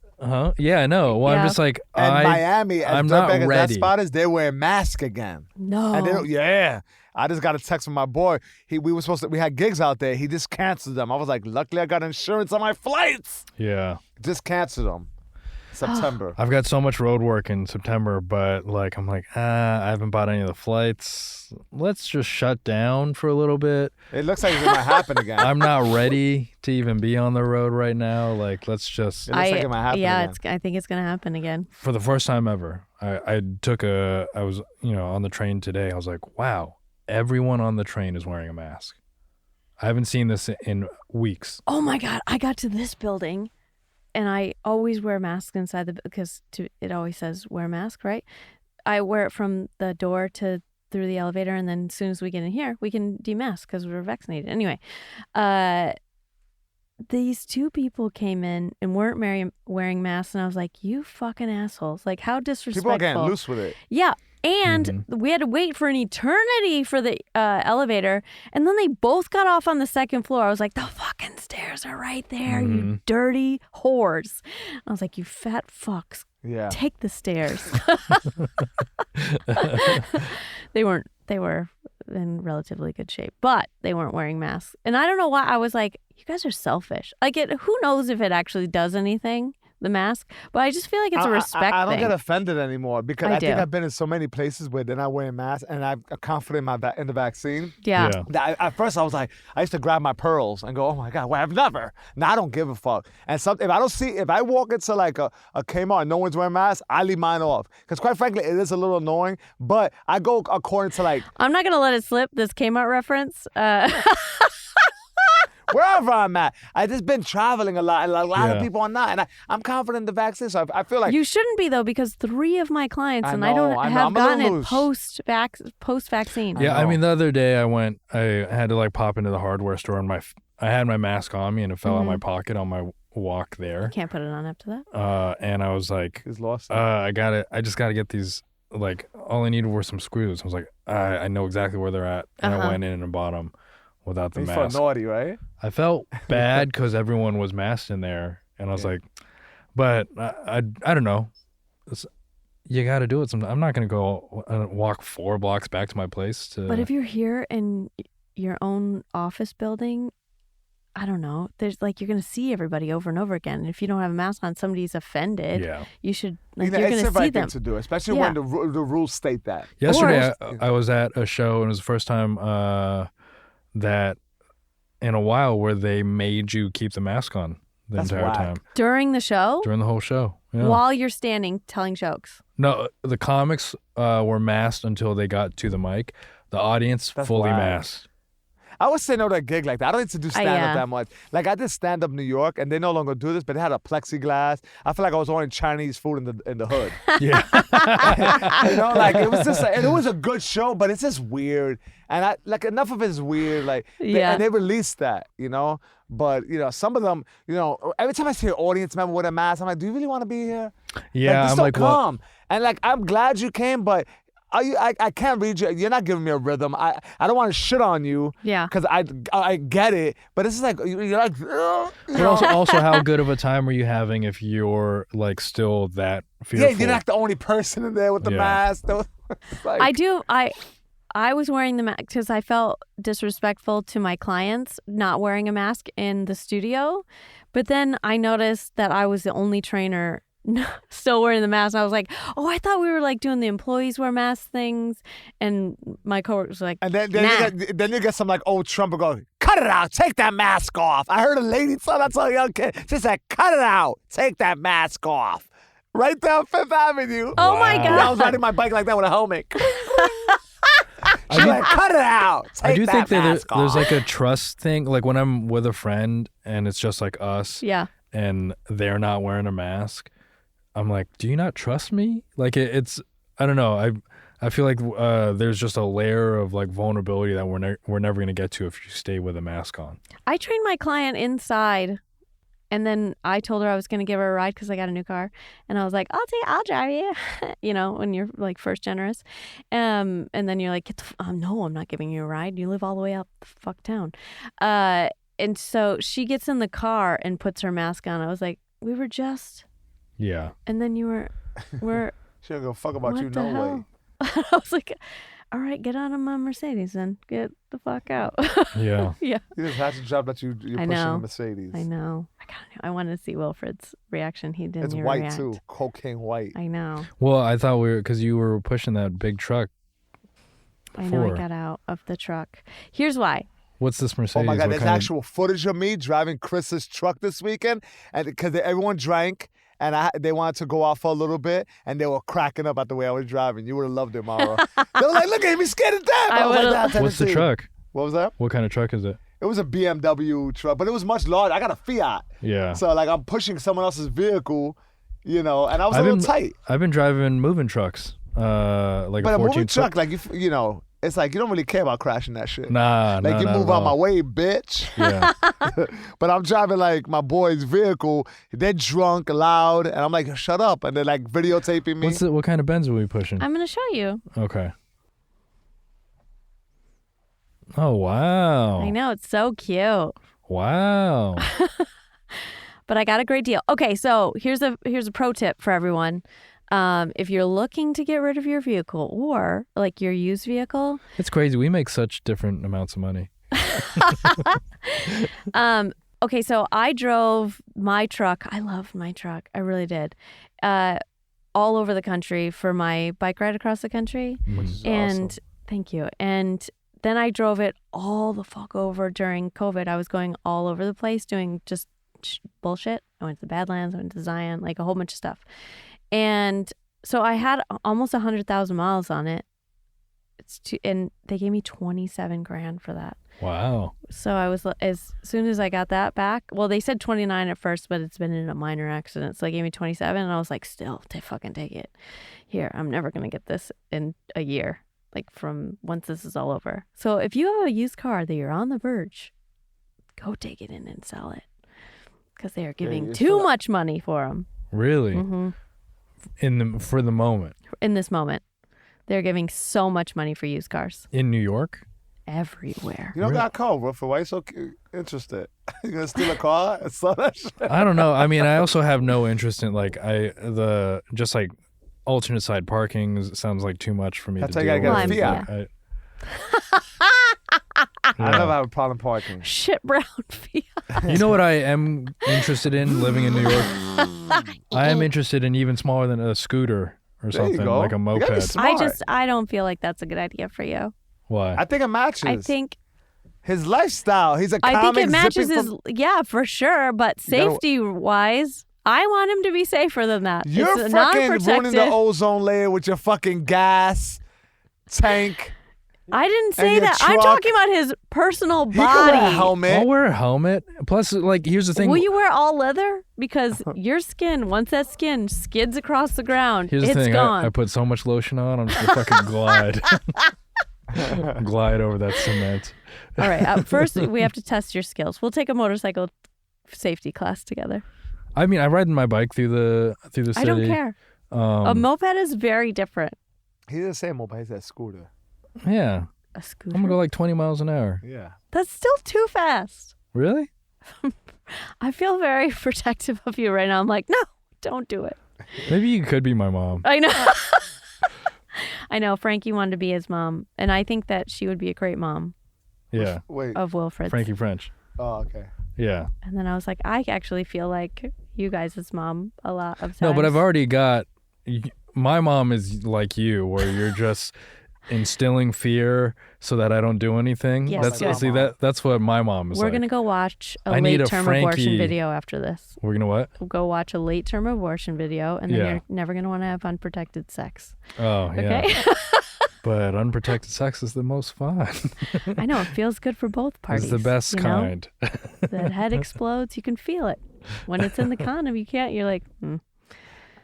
Yeah, I know. Well, Yeah. I'm just like, And Miami, as I'm dirtbag not as that ready. spot is, they wear masks again. No. And they don't, yeah. I just got a text from my boy. We had gigs out there. He just canceled them. I was like, luckily I got insurance on my flights. Yeah. Just canceled them. September. I've got so much road work in September, but like I'm like, I haven't bought any of the flights. Let's just shut down for a little bit. It looks like it might happen again. I'm not ready to even be on the road right now. Like, let's just It looks like it might happen yeah, again. I think it's going to happen again. for the first time ever, I was on the train today. I was like, wow, everyone on the train is wearing a mask. I haven't seen this in weeks. Oh my God, I got to this building and I always wear masks inside because it always says wear a mask, right? I wear it from the door to through the elevator, and then as soon as we get in here, we can demask because we're vaccinated. Anyway, these two people came in and weren't wearing masks, and I was like, you fucking assholes. Like, how disrespectful. People are getting loose with it. Yeah. And we had to wait for an eternity for the elevator. And then they both got off on the second floor. I was like, the fucking stairs are right there, you dirty whores. I was like, you fat fucks, Yeah. take the stairs. They were in relatively good shape, but they weren't wearing masks. And I don't know why. I was like, you guys are selfish. Like, who knows if it actually does anything, the mask, but I just feel like it's a respect I don't thing. get offended anymore because I I think do. I've been in so many places where they're not wearing masks, and I'm confident in the vaccine. Yeah. That at first I was like, I used to grab my pearls and go, oh my God, well, I've never. Now I don't give a fuck. And if I walk into like a Kmart and no one's wearing masks, I leave mine off. Because quite frankly, it is a little annoying, but I go according to like I'm not going to let it slip, this Kmart reference. wherever I'm at. I just been traveling a lot, and a lot of Yeah. people are not. And I'm confident in the vaccine, so I feel like You shouldn't be, though, because 3 of my clients, I and know, I don't I know. have I'm a little gotten it loose. post-vaccine. Yeah, I know. mean, the other day I had to like pop into the hardware store and I had my mask on me and it fell out of my pocket on my walk there. Can't put it on after that. And I was like, he's lost. I just got to get these, like, all I needed were some screws. I was like, I know exactly where they're at. And I went in and bought them without the He's so mask. naughty, right? I felt bad because everyone was masked in there. And I was like, but I don't know. You got to do it. I'm not going to go walk 4 blocks back to my place to. But if you're here in your own office building, I don't know. There's like, you're going to see everybody over and over again. And if you don't have a mask on, somebody's offended. Yeah. You should, like, You know, you're it's going the to see right them. thing to do, especially Yeah. when the rules state that. Yesterday, I was at a show, and it was the first time that in a while where they made you keep the mask on the That's entire whack. time During the show, during the whole show. Yeah. while you're standing telling jokes. No, the comics were masked until they got to the mic. The audience That's fully whack. masked. I would say no to a gig like that. I don't need to do stand-up yeah. that much. Like, I did stand-up New York, and they no longer do this, but they had a plexiglass. I feel like I was ordering Chinese food in the hood. Yeah. You know, like, it was just, and it was a good show, but it's just weird. And enough of it is weird. Like, Yeah. and they released that, you know. But, you know, some of them, you know, every time I see an audience member with a mask, I'm like, do you really want to be here? Yeah, Like, I'm don't like, well, come. And, like, I'm glad you came, but I can't read you. You're not giving me a rhythm. I don't want to shit on you. Yeah. Because I get it. But it's just like, you're like, you but know? also, how good of a time are you having if you're like still that fearful? Yeah, you're not the only person in there with the Yeah. mask. Like, I was wearing the mask because I felt disrespectful to my clients not wearing a mask in the studio. But then I noticed that I was the only trainer still wearing the mask. I was like, oh, I thought we were like doing the employees wear mask things. And my coworker was like, and then, nah. then you get some like old Trump go, cut it out, take that mask off. I heard a lady tell that to a young kid. She said, cut it out, take that mask off. Right down Fifth Avenue. Oh my Wow. God. I was riding my bike like that with a helmet. She's like, cut it out. I do think that mask there's off. like a trust thing. Like when I'm with a friend and it's just like us Yeah. and they're not wearing a mask, I'm like, do you not trust me? Like it's, I don't know. I feel like there's just a layer of like vulnerability that we're never going to get to if you stay with a mask on. I trained my client inside. And then I told her I was going to give her a ride because I got a new car. And I was like, I'll drive you, you know, when you're like first generous. And then you're like, no, I'm not giving you a ride. You live all the way out the fuck town. And so she gets in the car and puts her mask on. I was like, we were just. Yeah. And then we're. She don't give a fuck about what you, the no hell? way. I was like, all right, get out of my Mercedes then. Get the fuck out. Yeah. Yeah. You just had to job that you're I pushing know. a Mercedes. I know. I wanted to see Wilfred's reaction. He didn't It's even white react. too, cocaine white. I know. Well, I thought because you were pushing that big truck. I know I Before. got out of the truck. Here's why. What's this Mercedes? Oh my God, What there's kind of- actual footage of me driving Chris's truck this weekend, and because everyone drank, and they wanted to go out for a little bit, and they were cracking up at the way I was driving. You would have loved it, Mara. They were like, "Look at him, he's scared to death." I I was like, would've- "Nah, What's the Tennessee." truck? What was that? What kind of truck is it? It was a BMW truck, but it was much larger. I got a Fiat, Yeah. so like I'm pushing someone else's vehicle, you know, and I was a I've little been- tight. I've been driving moving trucks. Like But a a 14 moving truck, like you know, it's like you don't really care about crashing that shit. Nah, Like you not move at out my all. way, bitch. Yeah. But I'm driving like my boy's vehicle. They're drunk, loud, and I'm like, shut up. And they're like videotaping me. What kind of Benz are we pushing? I'm going to show you. Okay. Oh wow. I know. It's so cute. Wow. But I got a great deal. Okay, so here's a pro tip for everyone. If you're looking to get rid of your vehicle or like your used vehicle, It's crazy. We make such different amounts of money. okay, so I drove my truck. I loved my truck. I really did. All over the country for my bike ride across the country. Which is And awesome. thank you. And then I drove it all the fuck over during COVID. I was going all over the place doing just bullshit. I went to the Badlands, I went to Zion, like a whole bunch of stuff. And so I had almost 100,000 miles on it. And they gave me 27 grand for that. Wow. So I was, as soon as I got that back, well, they said 29 at first, but it's been in a minor accident. So they gave me 27 and I was like, still, fucking take it. Here, I'm never going to get this in a year, like from once this is all over. So if you have a used car that you're on the verge, go take it in and sell it. Because they are giving you too feel- much money for them. Really? For the moment In this moment. They're giving so much money for used cars in New York. everywhere. You don't got a car, Wilfred. Why you so interested? You gonna steal a car and sell that shit? I don't know. I mean, I also have no interest in like just like alternate side parking sounds like too much for me That's to how deal you gotta with. get a Fiat. I never have a problem parking. Shit brown Fiat. You know what I am interested in living in New York? I am interested in even smaller than a scooter or There you something, go. like a You gotta be moped. smart. I don't feel like that's a good idea for you. Why? I think it matches. I think his lifestyle. He's a comic. I think it matches zipping his from- yeah, for sure, but You gotta- safety wise, I want him to be safer than that. You're it's fucking non-protected. ruining the ozone layer with your fucking gas tank. I didn't and say your that. I'm truck. talking about his personal He can wear a body. helmet. I'll wear a helmet. Plus, like, here's the thing. Will you wear all leather? Because your skin, once that skin skids across the ground, Here's the it's thing. gone. I put so much lotion on, I'm just gonna fucking glide over that cement. All right. First, we have to test your skills. We'll take a motorcycle safety class together. I mean, I ride my bike through the city. I don't care. A moped is very different. He didn't say moped. He said scooter. Yeah, A scooter. I'm gonna go like 20 miles an hour. Yeah. That's still too fast. Really? I feel very protective of you right now. I'm like, no, don't do it. Maybe you could be my mom. I know. I know Frankie wanted to be his mom, and I think that she would be a great mom Yeah. Wait. of Wilfred's. Frankie French. Oh, okay. Yeah. And then I was like, I actually feel like you guys' mom a lot of times. No, but I've already got. My mom is like you, where you're just instilling fear so that I don't do anything. Yes, good. That's what my mom is We're like. gonna go watch a I need a late-term abortion Frankie- video after this. We're gonna what? We'll go watch a late-term abortion video, and then Yeah. you're never gonna want to have unprotected sex. Oh, yeah. Okay? But unprotected sex is the most fun. I know it feels good for both parties. It's the best you know? kind. The head explodes. You can feel it. When it's in the condom, you can't. You're like,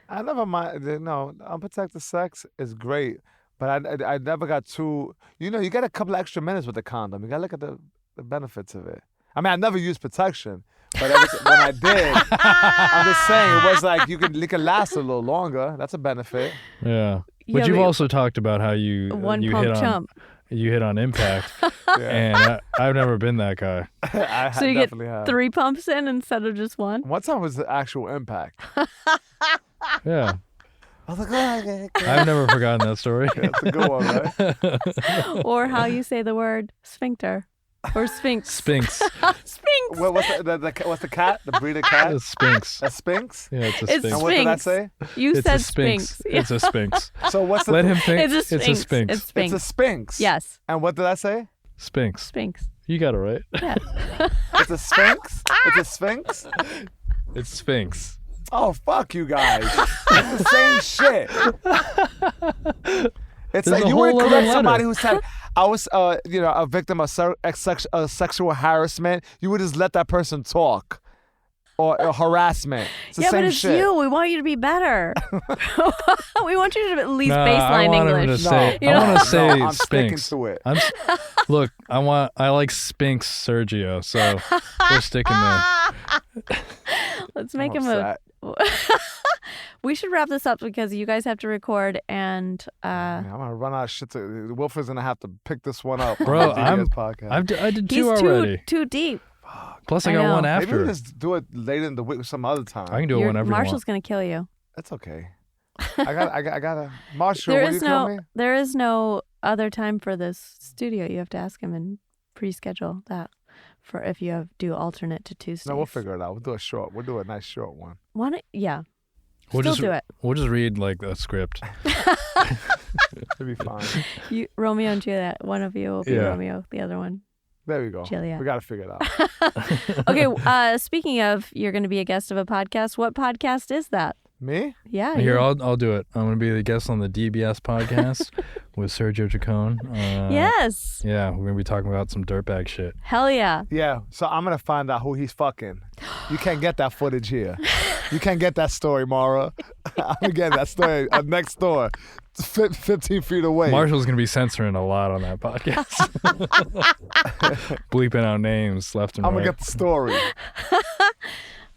I never mind. No, unprotected sex is great, but I never got too. You get a couple of extra minutes with the condom. You got to look at the benefits of it. I mean, I never used protection, but when I did, I'm just saying it was like it can last a little longer. That's a benefit. Yeah. Yeah, But you've but- also talked about how you one you pump hit on chump. you hit on impact, Yeah. and I've never been that guy. I So you get definitely have. 3 pumps in instead of just one. One time was the actual impact. Yeah. I was like, oh, okay. I've never forgotten that story. That's a good one, right? Or how you say the word sphincter. Or sphinx. Sphinx. Sphinx. What's what's the cat? The breed of cat? It's Sphinx. A sphinx? Yeah, it's a It's sphinx. And what did I Sphinx. say? You It's said a sphinx. Yeah. It's a sphinx. So what's the Let him think. It's a sphinx. It's a sphinx. It's sphinx. It's a sphinx. Yes. And what did I say? Sphinx. Sphinx. You got it right. Yeah. It's a sphinx? It's a sphinx? It's Sphinx. Oh, fuck you guys. It's the same shit. It's There's like a you whole wouldn't other correct letter. somebody who said, I was, a victim of sexual harassment. You would just let that person talk. Or harassment. It's the Yeah, same but it's shit. you. We want you to be better. We want you to at least Nah, baseline I want him English. to say. You I know? want to say I'm sticking Sphinx. to it. Look, I like Sphinx Sergio, so we're sticking there. Let's make I'm him a. upset. We should wrap this up because you guys have to record and Man, I'm gonna run out of shit. Wilfred's gonna have to pick this one up. Bro, on the DBS podcast. I did he's 2 already. too deep. Plus, I I got know. one Maybe after. we just do it later in the week some other time. I can do it whenever Marshall's gonna kill you. That's okay. I gotta. Marshall, will you kill me? There is no other time for this studio. You have to ask him and pre-schedule that for if you do alternate to Tuesdays. No, we'll figure it out. We'll do a short. We'll do a nice short one. Yeah. We'll Still just do it. We'll just read like a script. It'll be fine. Romeo and Juliet. One of you will be Yeah. Romeo. The other one, There we go. Juliet. We gotta figure it out. Okay. Speaking of, you're going to be a guest of a podcast. What podcast is that? Me? Yeah. Here, you. I'll do it. I'm gonna be the guest on the DBS podcast with Sergio Chacon. Yes. Yeah, we're gonna be talking about some dirtbag shit. Hell yeah. Yeah. So I'm gonna find out who he's fucking. You can't get that footage here. You can't get that story, Mara. I'm getting that story next door, 15 feet away. Marshall's gonna be censoring a lot on that podcast, bleeping out names left and I'm right. gonna get the story.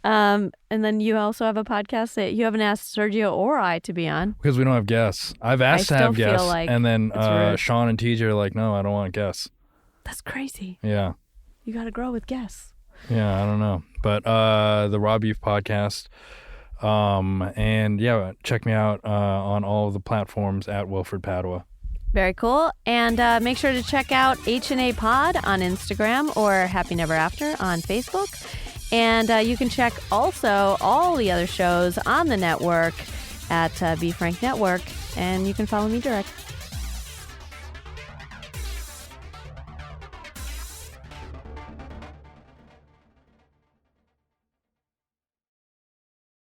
And then you also have a podcast that you haven't asked Sergio or I to be on. Because we don't have guests. I've asked to still have feel guests, like and then it's rude. Sean and TJ are like, "No, I don't want guests." That's crazy. Yeah, You got to grow with guests. yeah, I don't know, but the Raw Beef podcast, and yeah, check me out on all of the platforms at Wilfred Padua. Very cool. And make sure to check out H&A Pod on Instagram or Happy Never After on Facebook. And you can check also all the other shows on the network at Be Frank Network. And you can follow me direct.